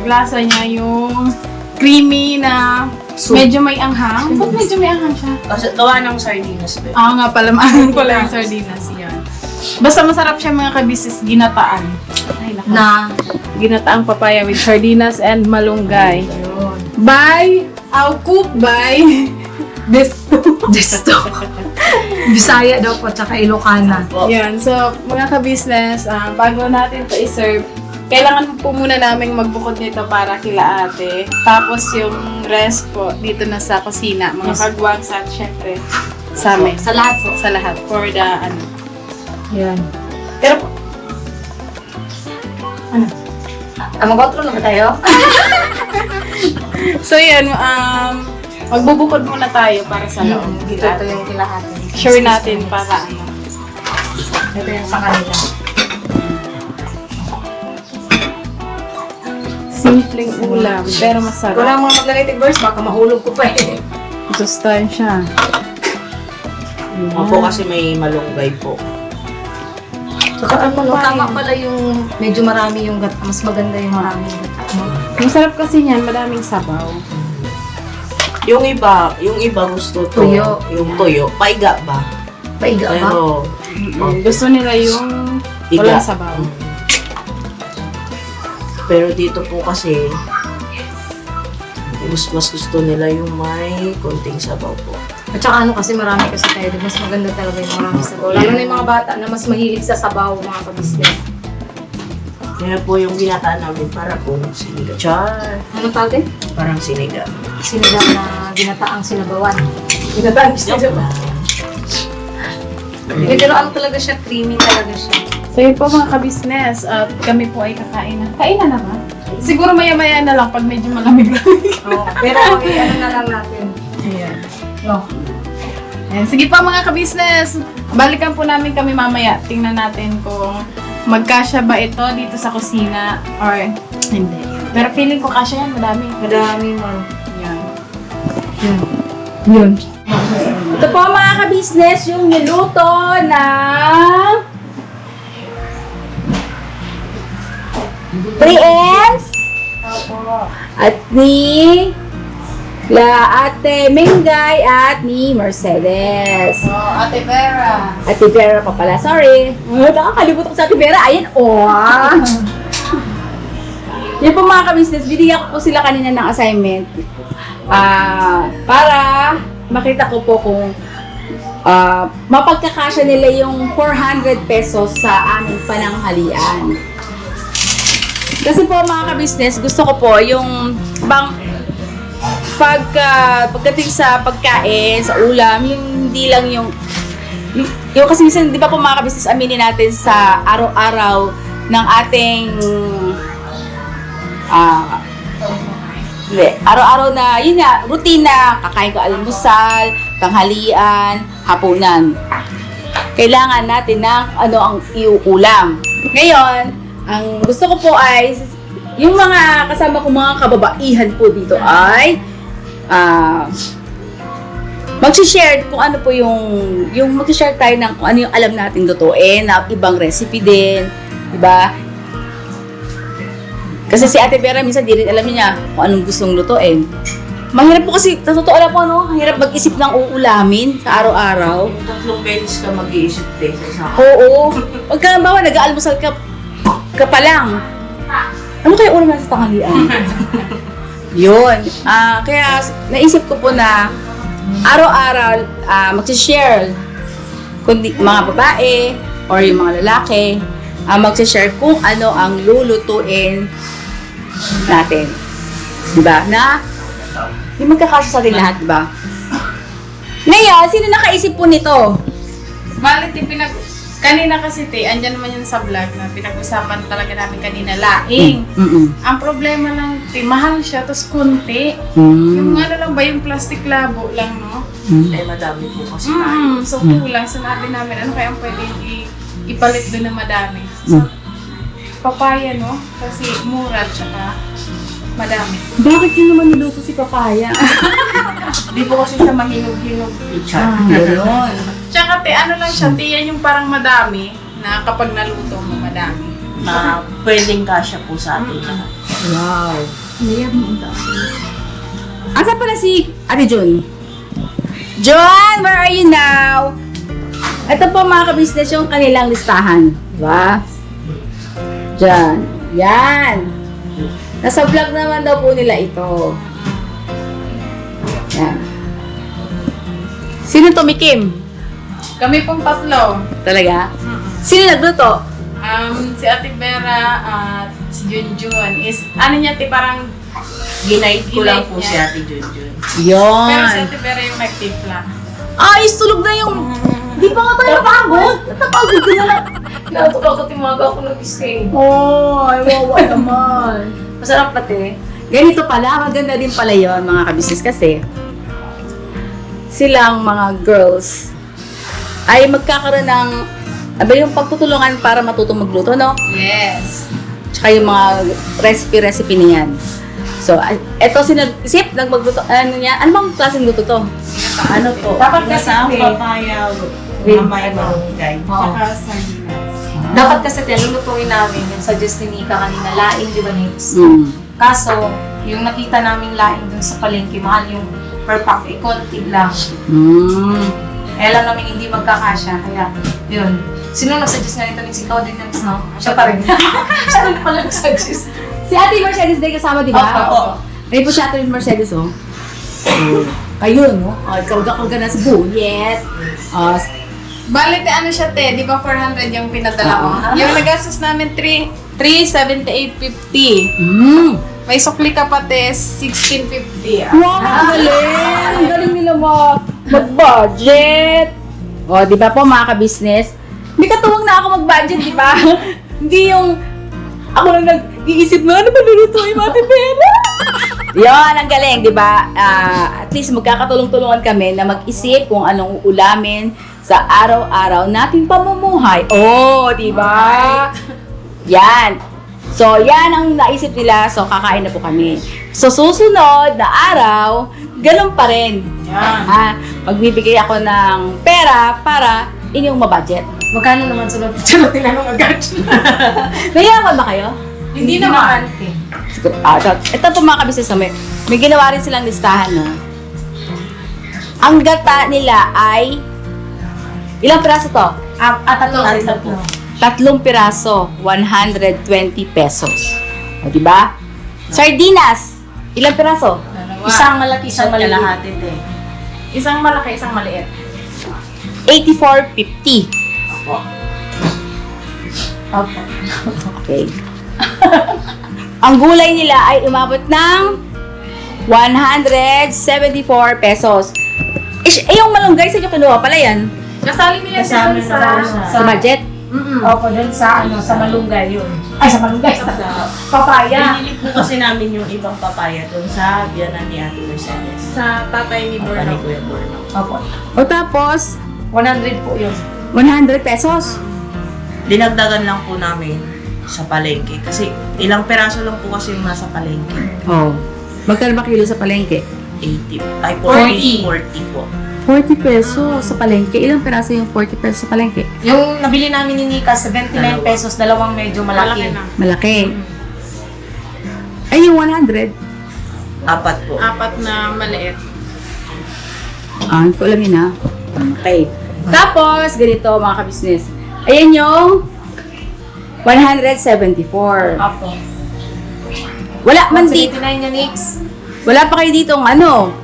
lasa niya, yung creamy na medyo may anghang. Ba't medyo may anghang siya? Kasi gawa ng sardinas ba? Ah, nga pala, maanghang pala yung sardinas. Yan. Basta masarap siya mga ka-business, ginataan. Ay, naku. Na, Ginataang papaya with sardinas and malunggay. By, cooked by Desto. Desto. Bisaya daw po, tsaka Ilocana. Yan, so mga ka-business, bago natin ito i-serve, kailangan po muna naming magbukod nito para kila ate. Tapos yung rest po dito na sa kusina, mga kagwangs at syempre sa amin. Sa lahat po. Sa lahat. For the ano. Yan. Pero Mag-outro na ba tayo? so yan, magbubukod muna tayo para sa loob. Dito ito yung kilahati. Sure natin para ano. Ito yung sa kanila. Simpleng ulam, pero masarap. Wala mga maglalagay verse, baka mahulog ko pa eh. Sustansya. Opo kasi may malunggay po. Saka ano, tama pala yung medyo marami yung gata. Mas maganda yung marami yung gata. Masarap kasi niyan, madaming sabaw. Yung iba gusto to. Tuyo. Yung tuyo. Paiga ba? Paiga ba? Pero, Gusto nila yung iga. walang sabaw. Pero dito po kasi, mas gusto nila yung may konting sabaw po. At saka ano kasi marami kasi tayo. Mas maganda talaga yung marami sabaw. Lalo na yung mga bata na mas mahilig sa sabaw, mga kabisnes. Kaya po yung ginataan namin para po siniga. Char! Ano tawag eh? Parang siniga. Sinigang na ginataang sinabawan. Ginataang sinabawan. Pero ano talaga siya, creamy talaga siya. So yun po mga ka-business, at kami po ay kakain na. Kain na naman. Siguro maya-maya na lang pag medyo malamig-lamig. Pero okay, ano na lang natin. Ayan. No. Ayan. Sige pa mga ka-business, balikan po namin kami mamaya. Tingnan natin kung magkasya ba ito dito sa kusina or hindi. Pero feeling ko kasya yan, madami. Madami man. Yan. Yun. Ito po mga ka-business, yung niluto ng 3M's at ni La Ate Mengay at ni Mercedes. Oh, Ate Vera. Ate Vera pa pala, sorry. Nakakalimutan ko sa Ate Vera. Ayan, Yan po mga ka-business, binigyan ko po sila kanina ng assignment. Para makita ko po kung mapagkakasya nila yung 400 pesos sa aming pananghalian. Kasi po mga ka-business, gusto ko po yung pagdating sa pagkain, sa ulam, yung hindi lang yung kasi minsan, di ba po mga ka-business, aminin natin sa araw-araw ng ating araw-araw na, yun nga, rutina, kakain ko almusal, tanghalian, hapunan. Kailangan natin ng ano ang iuulam. Ngayon, ang gusto ko po ay, yung mga kasama ko mga kababaihan po dito ay, mag-share kung ano po yung mag-share tayo ng kung ano yung alam nating lutuin, na ibang recipe din, diba? Kasi si Ate Vera minsan di rin alam niya kung anong gustong lutuin. Mahirap po kasi, sa totoo lang po, no? Mahirap mag-isip ng uulamin sa araw-araw. Yung 3 beses ka mag-iisip din sa Oo. Pagka bawa, nag-aalmusal ka pa lang. Ano kaya ulam natin sa tanghalian? Yun. Kaya naisip ko po na araw-araw mag-share kundi mga babae or yung mga lalaki mag-share kung ano ang lulutuin natin. Diba? Na yung magkakasya sa atin lahat, diba? Ngayon, sino nakaisip po nito? Balit kanina kasi andyan naman yun sa vlog na pinag-usapan talaga namin kanina, laing. Ang problema lang, mahal siya, tapos kunti. Yung ano lang ba, yung plastic labo lang, no? Eh, madami po kasi tayo. So kulang, sinabi namin, ano kaya ang pwede ipalit doon na madami? So, papaya, no? Kasi mura, tsaka madami. Bakit yun naman niluto si Papaya? Hindi po kasi siya mahinog-hinog. Gano'n. Tsaka ano lang siya, yan yung parang madami, na kapag naluto mo, madami. Na pwedeng kasya po sa atin. Wow. Asa pala si Ate Jun? Jun, where are you now? Ito po mga ka-business yung kanilang listahan. Diba? Diyan. Yan. Nasa vlog naman daw po nila ito. Yan. Sino tumikim? Kami pong 3. Talaga? Sino nagluto? Si Ate Vera at si Junjun is, ano niya, parang Ginaid ko lang po Ginaid si niya. Ate Junjun. pero si Yon. Ate Vera yung nagtimpla. Ay, tulog na yung... Di pa nga tayo napagod. Napagod ko na lang. Nakakapagod yung mga ako nag-stay. Ay, wawa naman. Masarap pati. Ganito pala, maganda din pala yon mga kabisnes kasi silang mga girls ay magkakaroon ng yung pagtutulungan para matutong magluto, no? Yes. Tsaka yung mga recipe na yan. So, eto sinag-isip, magluto, ano niya, ano bang klaseng luto to? Ano po? Dapat kasi nasa eh. papaya, mamay malunggay. Tsaka sardinas. Dapat kasi lulutuin namin yung suggest ni Nika kanina, laing, di ba, Nix? Kaso, yung nakita naming laing dun sa palengke, mahal yung per pack, konti lang. Eh, alam namin hindi magkakasya, kaya yun. Sino nag-suggest nga nito? Nix, ikaw din yung no? Siya pa rin. Siya rin pala nag-suggest. Si Ate Mercedes din kasama, di ba? Oo. Rin po si Ate Mercedes, oh. Kayo, no? Karga-karga na sa bunyet. Balit ano siya, te, di ba 400 yung pinadala mo? Yung nagastos namin 378.50. May sukli ka pa, te, 16.50. Wow, ang galing! Ang galing nila mag-budget. O, di ba po mga ka-business? May katuwang na ako mag-budget, di ba? Hindi yung ako lang nag-iisip na, ano ba lulutuin, Ate Vera? Yon, ang galing, di ba? At least magkakatulong-tulungan kami na mag-isip kung anong uulamin sa araw-araw nating pamumuhay. Oh, di ba? Yan. So, yan ang naisip nila. So, kakain na po kami. So, susunod na araw, ganun pa rin. Yan. Magbibigay ako ng pera para inyong mabudget. Magkano naman sunod? Sunod nila nung agad. Mayaman ba kayo? Hindi naman. Ito po mga kabisnes namin. may ginawa rin silang listahan, no? Ang gata nila ay, ilang piraso to? Tatlo. 3 piraso, 120 pesos. O, diba? Sardinas, ilang piraso? Isang malaki, isang maliit. Kalahati eh. Isang malaki, isang maliit. 84.50. Okay. Ang gulay nila ay umabot ng 174 pesos. Yung malunggay sa inyo kinuha pala yan. Kasali niya siya dun Sa budget. Opo, dun sa malunggay yun. Ay, sa malunggay. Papaya. Binili po kasi namin yung ibang papaya doon sa biyanan ni Ate Mercedes. sa tatay ni Papa ni Borno. Kuya Borno. Opo. O tapos, 100 po yun. 100 pesos. Dinagdagan lang po namin sa palengke. Kasi ilang peraso lang po kasi yung nasa palengke. Oh. Magkano ba kilo sa palengke? 80. Ay, 40 po. 40 pesos sa palengke. Ilang peraso yung 40 pesos sa palengke? Yung nabili namin ni Nika, 79 pesos, dalawang medyo malaki. Malaki na. Malaki. Ay, yung 100. 4 po. 4 na maliit. Hindi ko alam yun ha. Okay. Tapos, ganito mga ka-business. Ayan yung 174. Opo. Wala man dito. 79 niya, Nix. Wala pa kayo ditong ano,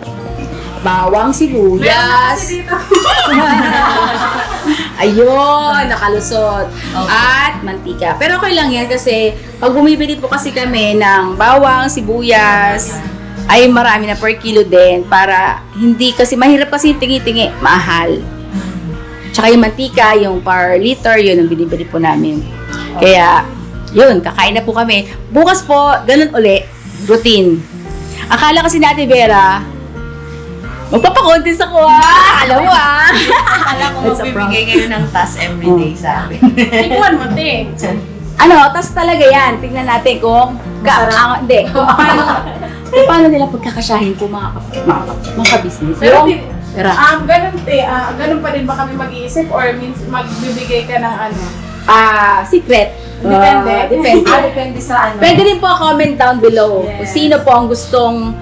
bawang sibuyas. Ayun, nakalusot. At mantika. Pero okay lang yan kasi pag bumibili po kasi kami ng bawang, sibuyas, ay marami na per kilo din para hindi kasi mahirap kasi yung tingi-tingi, mahal. Tsaka yung mantika, yung per liter, yun ang binibili po namin. Kaya, yun, kakain na po kami. Bukas po, ganun uli, routine. Akala kasi natin, Vera, magpapakontis ako alam mo Alam ko It's a magbibigay kayo ng task everyday sa amin. Ikuan mo, te. Ano, tas talaga yan. Tingnan natin kung hindi, kung paano nila pagkakasyahin ko mga business. Pero Yung, Vera, ganun te, ganun pa din ba kami mag-iisip or means magbibigay ka ng ano? secret. Depende. Depende. Depende sa ano. Pwede rin po comment down below kung sino po ang gustong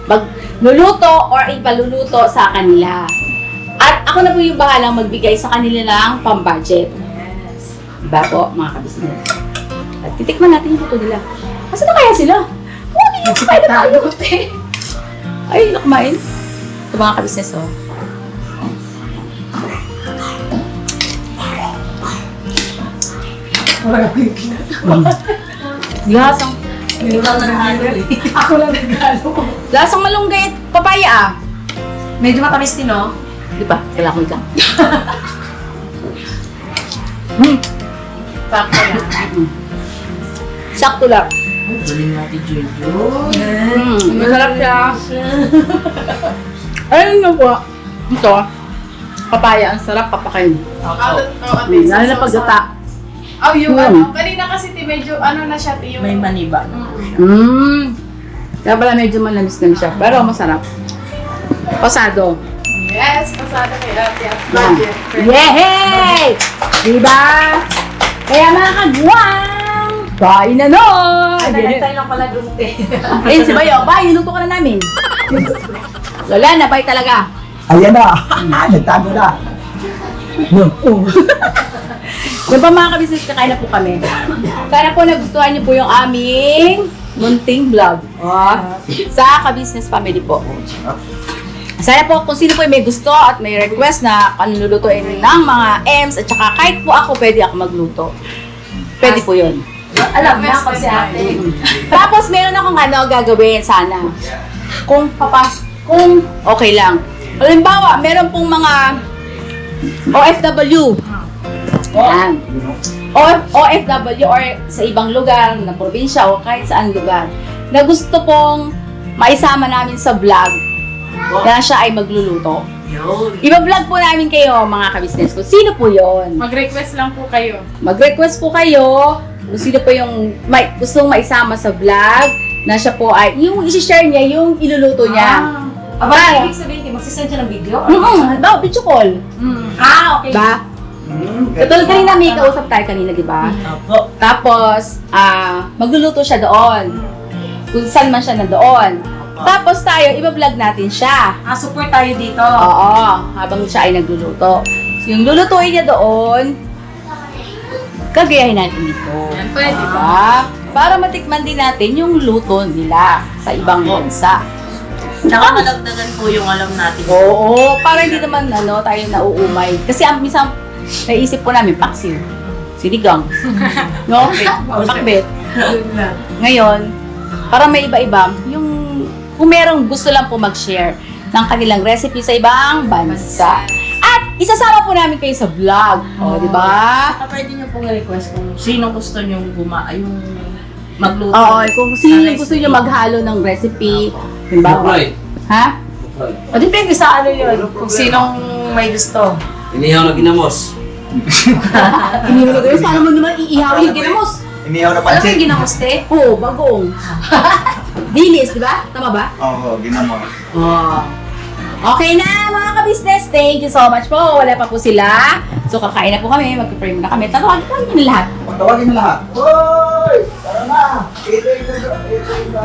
magluluto or ipaluluto sa kanila. At ako na po yung bahalang magbigay sa kanila ng pang-budget. Yes. Diba po, mga kabisnes? At titikman natin yung luto nila. Asa na kaya sila? Hindi yung kumain na tayo. Ay, nakumain. Ito mga kabisnes, oh. Lasang, Ikaw na halo eh. Ako lang nagalo. lasang malunggay at papaya, ah. Medyo matamis din, no? Di ba? Kailangan ko lang. Sakto lang. Sakto lang. Galing natin, Jojo. Masarap siya. Ayun na po. Ito. Papaya. Ang sarap papakain. Lalo na paggata. Oh, yung ano. Kanina kasi te, medyo ano na siya te, yung... May maniba. Kaya pala medyo malamis na siya. Pero masarap. Pasado. Yes, pasado kay ate at budget. Yehey! Diba? Kaya mga kagwang! Kain na nun! Nagantay lang pala dun, te. Ayun si Bayo. Bay, niluto ka na namin. Wala na, bay talaga. Ayan na! Nagtago na! No. Yung pa mga kabisnes, kakain na po kami. Sana po nagustuhan niyo po yung aming munting vlog. Sa kabisnes family po. Sana po kung sino po may gusto at may request na kanlulutuin ng mga M's at saka kahit po ako pwede ako magluto. Pwede po yun. Alam na ako si ate. Tapos meron akong gagawin sana. Kung okay lang. Halimbawa, meron pong mga OFW. Yan. OFW or sa ibang lugar, na probinsya o kahit saan lugar, na gusto pong maisama namin sa vlog na siya ay magluluto. Yun. Iba-vlog po namin kayo, mga kabisnes ko. Sino po yon? Mag-request lang po kayo. Mag-request po kayo kung sino po yung gustong maisama sa vlog na siya po ay, yung isi-share niya, yung iluluto niya. Aba, ibig sabihin, magsisend siya ng video? Halimbawa, video call. Okay. Diba? Katulad kanina may kausap tayo kanina, di ba? Opo. Tapos, magluluto siya doon. kung saan man siya nandoon. Tapos tayo, iba-vlog natin siya. Support tayo dito. Oo, habang siya ay nagluluto. So, yung lulutuin niya doon, gagayahin natin dito. Yan, pwede Diba? Para matikman din natin yung luto nila sa ibang bansa. Tsaka malagdagan po yung alam natin. Oo, para hindi naman tayo nauumay. Kasi ang minsan, naisip po namin, paksiw, sinigang, no? Pakbet. Ngayon, para may iba-iba, yung kung merong gusto lang po mag-share ng kanilang recipe sa ibang bansa. At isasama po namin kayo sa vlog. O, di ba? Saka pwede nyo pong request kung sino gusto nyo yung magluto. Oo, kung sino yung gusto nyo maghalo ng recipe. Halimbawa. Ha? O depende sa ano yun, kung sinong may gusto. Inihaw na ginamos. Inihaw na sana mo naman iihaw yung ginamos. Inihaw na Alam mo pansit. yung ginamos, te? Oo, bagong. Dilis, di ba? Tama ba? Oo, ginamos. Oh. Okay na mga ka-business, thank you so much po. Wala pa po sila. So kakain na po kami, mag-pray muna kami. Tawagin nyo na lahat. Pagtawagin na lahat. Hoy! Tara na! Ito yung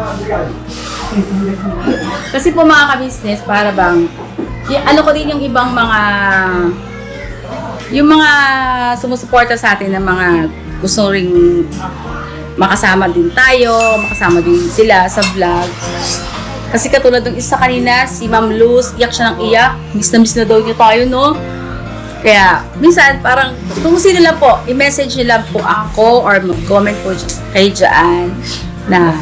Kasi po mga ka-business, para bang, ano ko din yung ibang mga, yung mga sumusuporta sa atin ng mga gusto ring makasama din tayo, makasama din sila sa vlog. Kasi katulad ng isa kanina, si Ma'am Luz, iyak siya ng iyak. Miss na daw niya tayo, no? Kaya, minsan, parang, kung sino lang po, i-message nyo lang po ako or mag-comment po kayo dyan na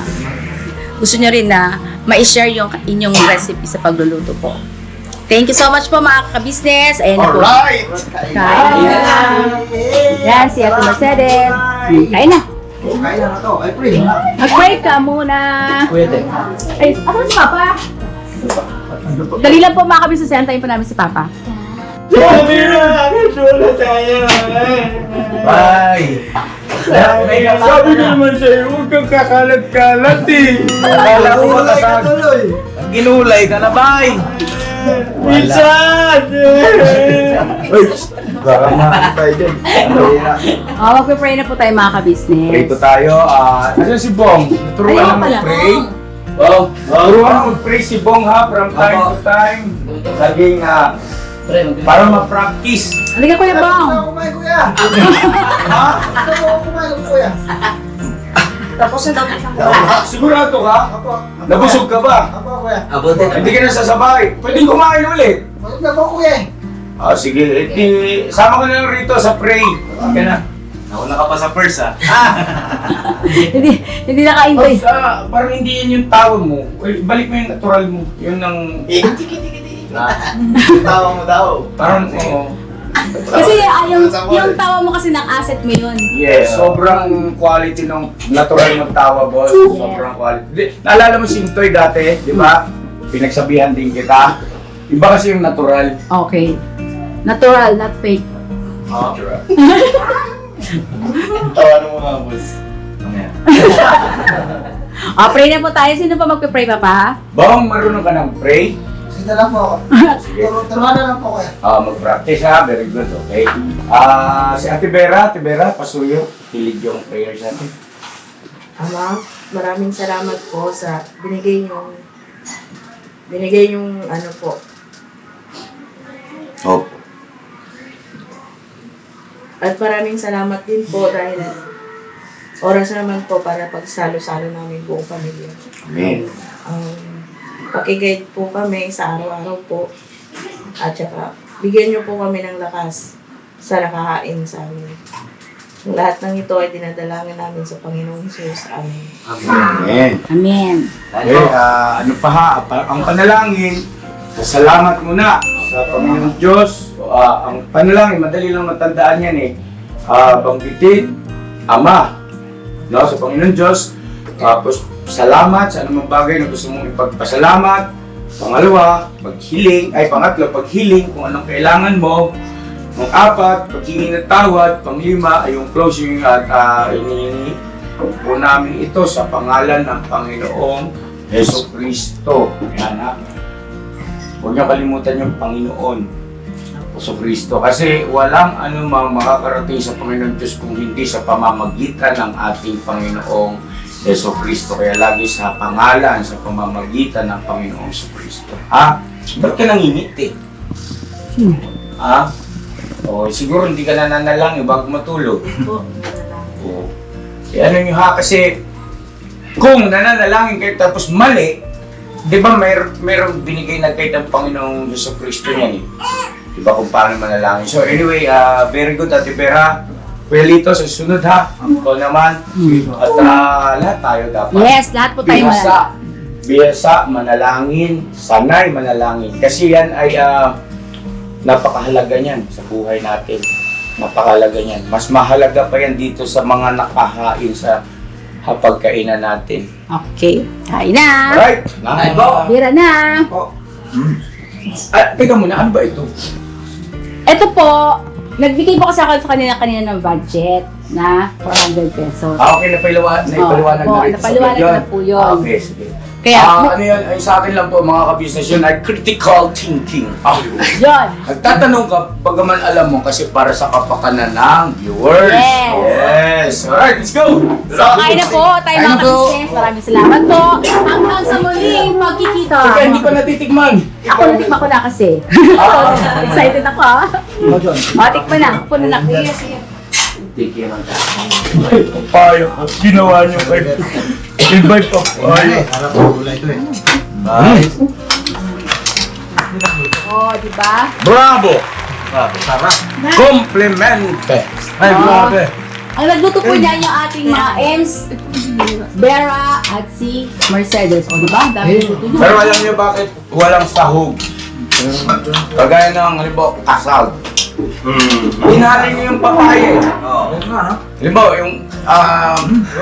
gusto nyo rin na ma-share yung inyong recipe sa pagluluto po. Thank you so much po mga ka-business. Ayan na po. Alright! Kain na. Yan, si Ate Mercedes. Kain na. Kain na to. Ay, pre. Mag-break ka muna. Pwede. Ay, ako si Papa. Dali lang po mga ka-business. Antayin po namin si Papa. Bye! Sabi ko naman sa'yo, huwag kang kakalat-kalat eh. Akala ko makasag. Ginulay ka na, bye! Minsan! Uy! Baka makakapay din. Mag-pray na po tayo mga ka-business. Pray po tayo. Asan si Bong? Turuan Ayaw na pala. mag-pray. Turuan na mag-pray si Bong ha, from time to time. Laging para ma-practice. Halika Kuya Bong. Kumain, kuya! Ha? Kumain, kuya! Tapos na daw isang Sigurado ka? Nabusog ka ba? Abutin na. Hindi ka na sasabay. Pwede kumain ulit. Bakit na po kuya? Sige, sama ko na lang rito sa pray. Okay na. Nauna ka pa sa first ha. Hindi nakaintay. Parang hindi yan yung tawag mo. Balik mo yung natural mo. Yun ang... Tawa mo daw. Parang, oo. Kasi yung tawa mo kasi ng asset mo yun. Yes, sobrang quality ng natural mong tawa, boss. Sobrang quality. Naalala mo si Intoy dati, di ba? Pinagsabihan din kita. Iba kasi yung natural. Okay. Natural, not fake. Natural. Tawa ng mga boss. Pray na po tayo. Sino pa magpe-pray, Papa? Bang, marunong ka ng pray? Sige na lang po ako. Sige. Turuan na lang po kuya. Mag-practice ha. Very good, okay. Si Ate Vera, pasuyo. Hilig yung prayers natin. Ama, maraming salamat po sa binigay yung ano po. Oh. At maraming salamat din po dahil oras naman po para pagsalo-salo namin buong pamilya. Amen. Pakiguide po kami sa araw-araw po. At saka, bigyan niyo po kami ng lakas sa nakakain sa amin. Lahat ng ito ay dinadalangin namin sa Panginoong Jesus. Amen. Amen. Amen. Okay, ano pa ha? Ang panalangin, salamat muna sa Panginoong Diyos. Ang panalangin, madali lang matandaan yan eh. Banggitin, Ama, no, sa Panginoong Diyos. Tapos, salamat sa anumang bagay na gusto mong ipagpasalamat. Pangalawa, pangatlo, paghiling kung anong kailangan mo. Pang-apat, paghingi ng tawad. Pang-lima ay yung closing at inihingi po namin ito sa pangalan ng Panginoong Hesus Kristo. Yan ha. Huwag niyo kalimutan yung Panginoon Hesus Kristo. Kasi walang anumang makakarating sa Panginoon Diyos kung hindi sa pamamagitan ng ating Panginoong Yeso Cristo. Kaya lagi sa pangalan, sa pamamagitan ng Panginoong Yeso Cristo. Ha? Ba't ka nangingiti? Ha? O, siguro hindi ka nananalangin bago matulog. Oo. Kaya ano nyo ha? Kasi kung nananalangin kayo tapos mali, di ba mayroong binigay na kayo ng Panginoong Yeso Cristo niyan eh. Di ba kung paano manalangin? So anyway, very good Ate Vera. Kuya Lito, sa susunod ha. Ikaw naman. At lahat tayo dapat. Yes, lahat po tayo Biyasa, manalangin, sanay manalangin. Kasi yan ay napakahalaga niyan sa buhay natin. Napakahalaga niyan. Mas mahalaga pa yan dito sa mga nakahain sa hapagkainan natin. Okay. Kain na. Alright. Nanay po. Bira na. Teka muna, ano ba ito? Ito po, nagbigay po kasi ako sa kanina ng budget na 400 pesos. Okay, naipaliwanag na rin. Napaliwanag na po yun. Okay, sige. Kaya, ano yun, ay sa akin lang po mga ka-business yun ay critical thinking. yun. Nagtatanong ka, bagaman alam mo kasi para sa kapakanan ng viewers. Yes. Alright, let's go! So, kain na po tayo mga ka-business. Maraming salamat po. Hanggang sa muling magkikita. Teka, hindi ko natitikman. Ako natikman ko na kasi. Excited ako ah. Tikman na. Puno na. Tikiman ka. Ay, papaya. Ginawa niyo kayo. Invite papaya. Harap ang gulay ito eh. Oh, di ba? Bravo! Sarap. Complimente! Ay, grabe. Ang nagluto po niya yung ating mga Ems, Vera, at si Mercedes. O, di ba? Ang dami luto niyo. Pero alam niyo bakit walang sahog? Kagaya ng, halimbawa, kasal. Hinalin niyo yung papaya eh. Halimbawa, yung,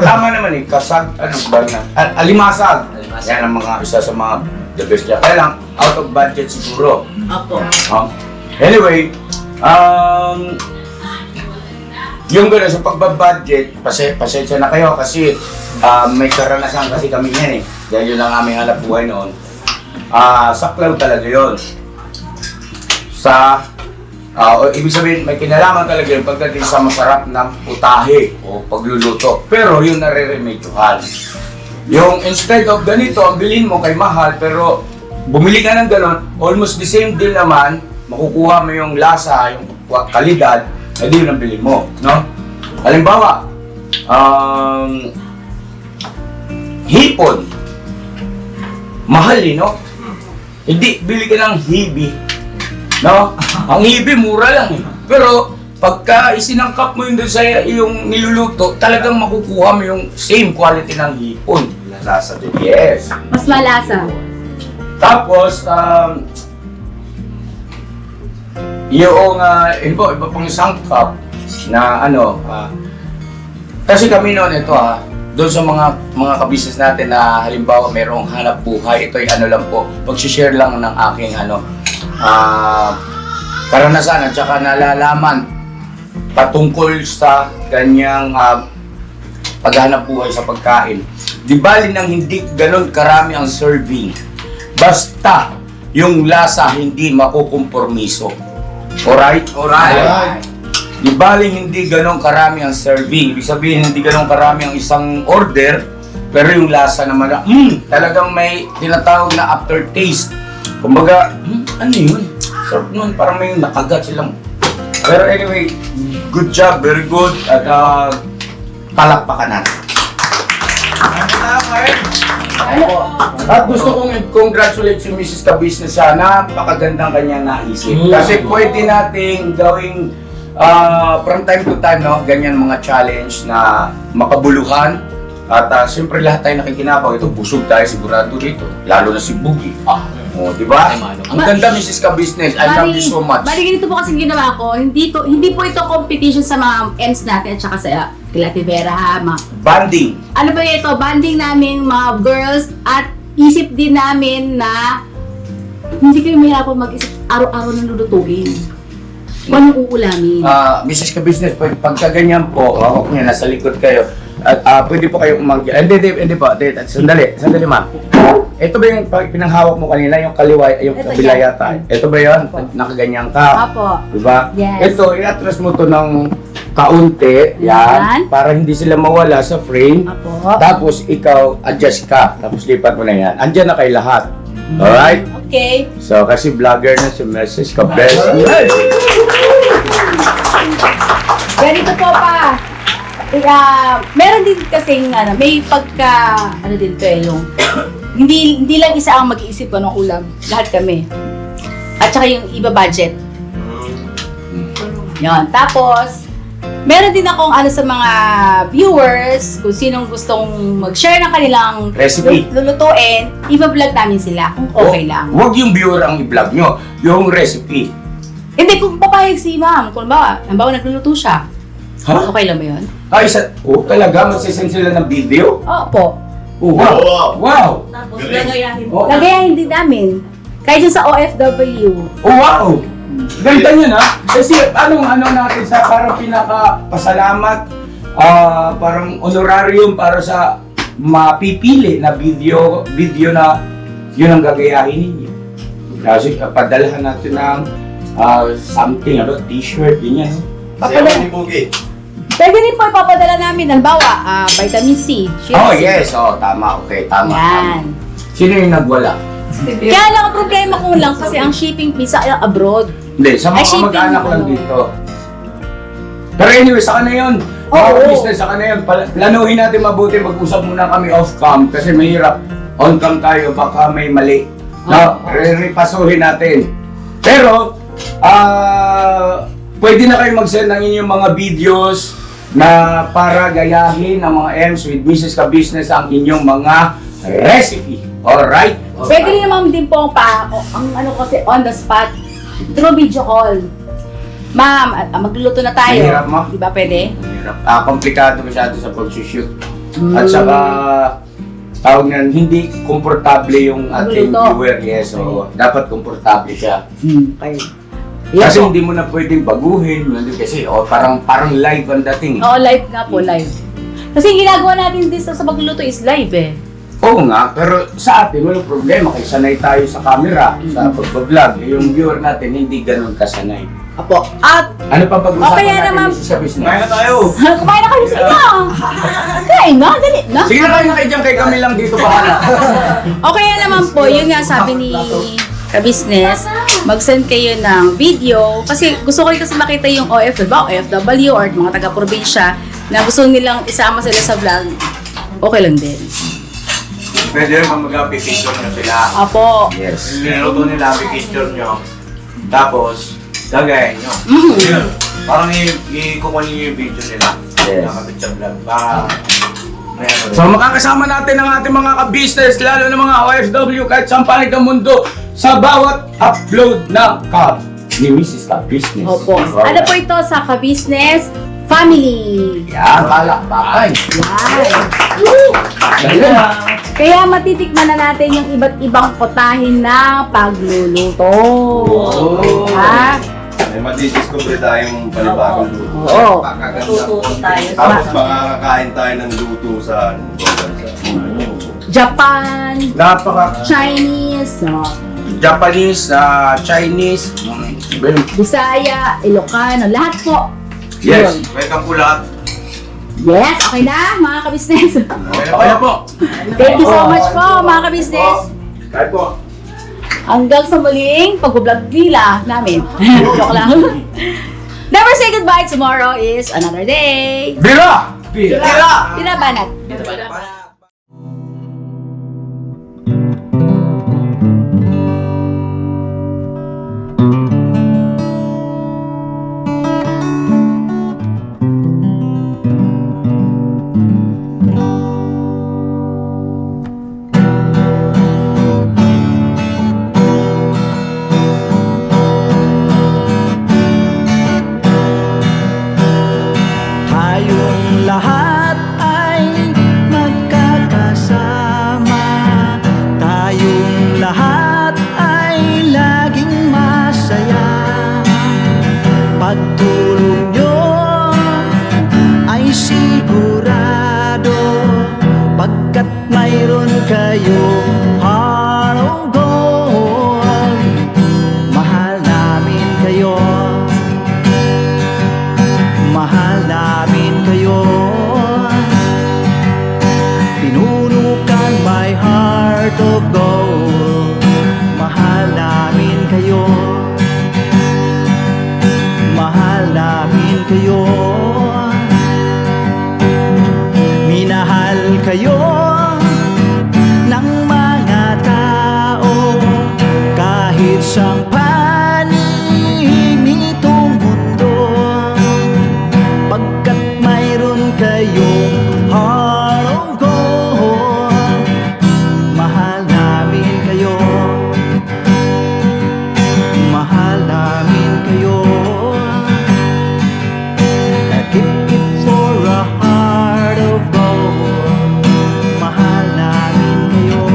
tama naman eh, kasag, ano ba na? Alimasag. Yan ang mga, isa sa mga the best niya. Kaya lang, out of budget siguro. Opo. Anyway, yung gano'n sa pagbabudget, pasensya na kayo kasi may karanasan kasi kami yan eh. Dahil yun ang aming hanap buhay noon. Saklaw talaga yun. Ibig sabihin, may kinalaman talaga yun pagdating sa masarap ng putahe o pagluluto. Pero yun nare-remedyohan. Yung instead of ganito, ang bilhin mo kay mahal, pero bumili ka ng gano'n, almost the same din naman, makukuha mo yung lasa, yung kalidad, na di yun ang bilhin mo, no? Halimbawa, hipon. Mahal eh, no? Hindi, bili ka ng hibi. No? Ang hibi, mura lang eh. Pero, pagka isinangkap mo yun doon sa yung niluluto, talagang makukuha mo yung same quality ng hipon. Lasa din. Yes. Mas malasa. Tapos, yung iba pang sangkap na ano, kasi kami noon ito doon sa mga ka-business natin na halimbawa mayroong hanap buhay, ito ay ano lang po, mag-share lang ng aking karanasan at saka nalalaman patungkol sa kanyang paghanap buhay sa pagkain. Di bali nang hindi ganun karami ang serving, basta yung lasa hindi makukompormiso. Alright? Alright. Di bali hindi ganun karami ang serving. Ibig sabihin hindi ganun karami ang isang order, pero yung lasa naman na, talagang may tinatawag na aftertaste. Kumbaga, ano yun? Sarap nun, parang may nakagat silang. Pero anyway, good job, very good. At palakpakan natin. At gusto kong i-congratulate si Mrs. Ka-Business sa napakagandang kanyang naisip. Kasi pwede nating gawing from time to time, no, ganyan mga challenge na makabuluhan. At siyempre lahat tayo nakikinabang. Ito, busog tayo sigurado dito. Lalo na si Boogie. Di ba? Ang ganda, Mrs. Ka-Business. I love you so much. Bali, ganito po kasi ginawa ko. Hindi po ito competition sa mga Ems natin at saka sa Ate Vera ha. Banding. Ano ba ito? Banding namin mga girls at isip din namin na hindi kayo mahirapan mag-isip araw-araw ng lulutuin. Kung anong uulamin. Mrs. Ka-Business, pagka ganyan po, hawak niya, nasa likod kayo. At pwede po kayong hindi po. Sandali ma'am. Ito ba yung pinanghawak mo kanina, yung kaliwa, yung Ito kabila yan. yata? Ito ba yun? Nakaganyan ka. Apo. Diba? Yes. Ito, i-atras mo to ng kaunti. Yan. Yan. Para hindi sila mawala sa frame. Apo. Tapos ikaw, adjust ka. Tapos lipat mo na yan. Andyan na kay lahat. Alright? Okay. So, kasi vlogger na si Mrs. Capes. Ganito po pa. Meron din kasing may pagka din to yung hindi lang isa ang mag-iisip ng ulam, lahat kami. At saka yung iba budget. Yan. Tapos meron din akong sa mga viewers kung sinong gustong mag-share ng kanilang Recipe. lulutuin, i-vlog namin sila kung okay lang. Huwag yung viewer ang i-vlog nyo. Yung recipe. Hindi, kung papayag si ma'am, kung ba nagluluto siya, Ha? okay lang ba yun? Talaga? Magsisend sila ng video? Opo. Oh, wow! Wow! Tapos gagayahin Oh, Lagayan din namin. Kahit yung sa OFW. oh wow! Ganda yun ha? Kasi anong natin sa parang pinaka-pasalamat, parang honorarium para sa mapipili na video na yun ang gagayahin ninyo. Kasi padalahan natin ng something, t-shirt, yun yan. Sayaw ni Boogie. Pwede rin po ipapadala namin, halimbawa, vitamin C. Oh yes, tama, okay, tama. Yan. Sino yung nagwala? Kaya lang ang problema ko lang kasi ang shipping fee sa abroad. Hindi, sa mga shipping, kamag-anak lang ano. dito. Pero anyway, saka na yun. Oo. Business, saka na yun. Planuhin natin mabuti, mag-usap muna kami off-cam kasi mahirap. On-cam tayo, baka may mali. No, repasuhin natin. Pero, pwede na kayo mag-send ng inyong mga videos na para gayahin ng mga M's with Mrs. Ka-Business ang inyong mga recipe. Alright? Pwede rin naman din po ang kasi on the spot, through video call. Ma'am, magluluto na tayo. Mahirap mo? Di ba pwede? Mahirap. Komplikado masyado sa pag-shoot. At saka, tawag na, hindi komportable yung ating Magluluto. viewer. Yes, so dapat komportable siya. Okay. Kasi hindi mo na pwedeng baguhin. Kasi parang live ang dating. Oo, live nga po, live. Kasi yung ginagawa natin din sa pagluluto is live eh. Oo nga, pero sa atin walang problema kasi sanay tayo sa camera, sa pag-vlog. Yung viewer natin hindi ganun kasanay. Apo. At, Ano pa pag-usapan Okay, natin naman. sa business? Kaya na tayo. kumain na kayo sa inyo. Kain na, dali na. Sige na kayo na kayo dyan, kay kami lang dito pa na. Okay naman po, yun nga sabi ni ka-business, mag-send kayo ng video. Kasi gusto ko rin kasi makita yung OFW or mga taga-probinsya na gusto nilang isama sila sa vlog. Okay lang din. Pwede rin mag-picture nyo sila. Apo. Yes. Niluto nila, picture nyo. Tapos, gagayin nyo. Yun. Parang i-kukunin nyo yung video nila. Yes. Nakapicture vlog. Para may ano rin. So makakasama natin ang ating mga ka-business, lalo ng mga OFW kahit saan panig ng mundo sa bawat upload na ni Mrs. Ka-Business. Opo. Ano po ito sa ka-business family? Yan, palakpakan. Yan. Kaya matitikman na natin yung iba't ibang putahin na pagluluto. Oh. Ha? May madidiscover tayong panibagong luto. Oo. Pakaganda. Tututo tayo. Tapos makakakain tayo ng luto sa Japan, Napaka Chinese, Japanese, Chinese, Bisaya, Ilocano, lahat po. yes. Welcome po lahat. Yes, okay na mga ka-business. Okay na po. Thank you so much po mga ka-business. Kahit po. Hanggang sa muling pag-vlog nila namin. Joke lang. Never say goodbye. Tomorrow is another day. Bira! Bira! Binabanat. Tayong lahat ay magka kayo, heart of gold. Mahal namin kayo, mahal namin kayo. Pinuno kang my heart of gold. Mahal namin kayo, mahal namin kayo. Minahal kayo ng mga tao kahit saan panig nitong mundo, pagkat mayroon kayong heart of gold. Mahal namin kayo, mahal namin kayo. Keep it for a heart of gold. Mahal namin kayo.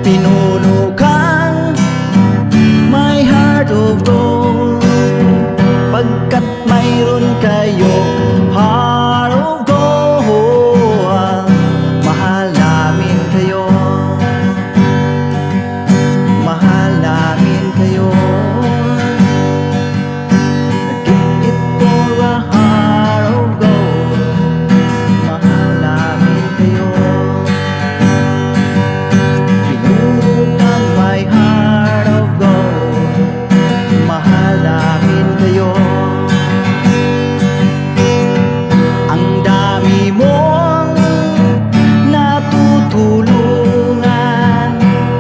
Pinuno kang my heart of gold, pagkat mayroon kayo heart of gold. Mahal namin kayo, mahal namin kayo. Give it for a heart of gold. Mahal namin kayo. Pinuno kang my heart of gold. Mahal namin kayo. Ang dami mong natutulungan,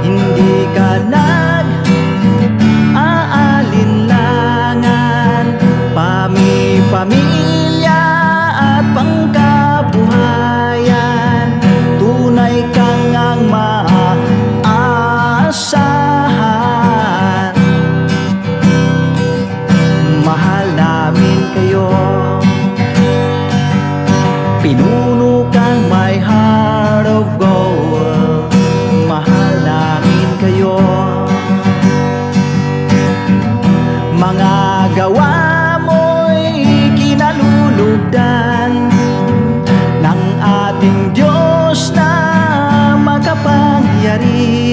hindi ka nag-aalinlangan. Pamilya at pangkabuhayan, tunay kang ang maaasahan. Mahal namin kayo, pinuno kang my heart of gold. Mahal namin kayo. Mga gawa mo'y kinalulugdan ng ating Diyos na makapangyarihan.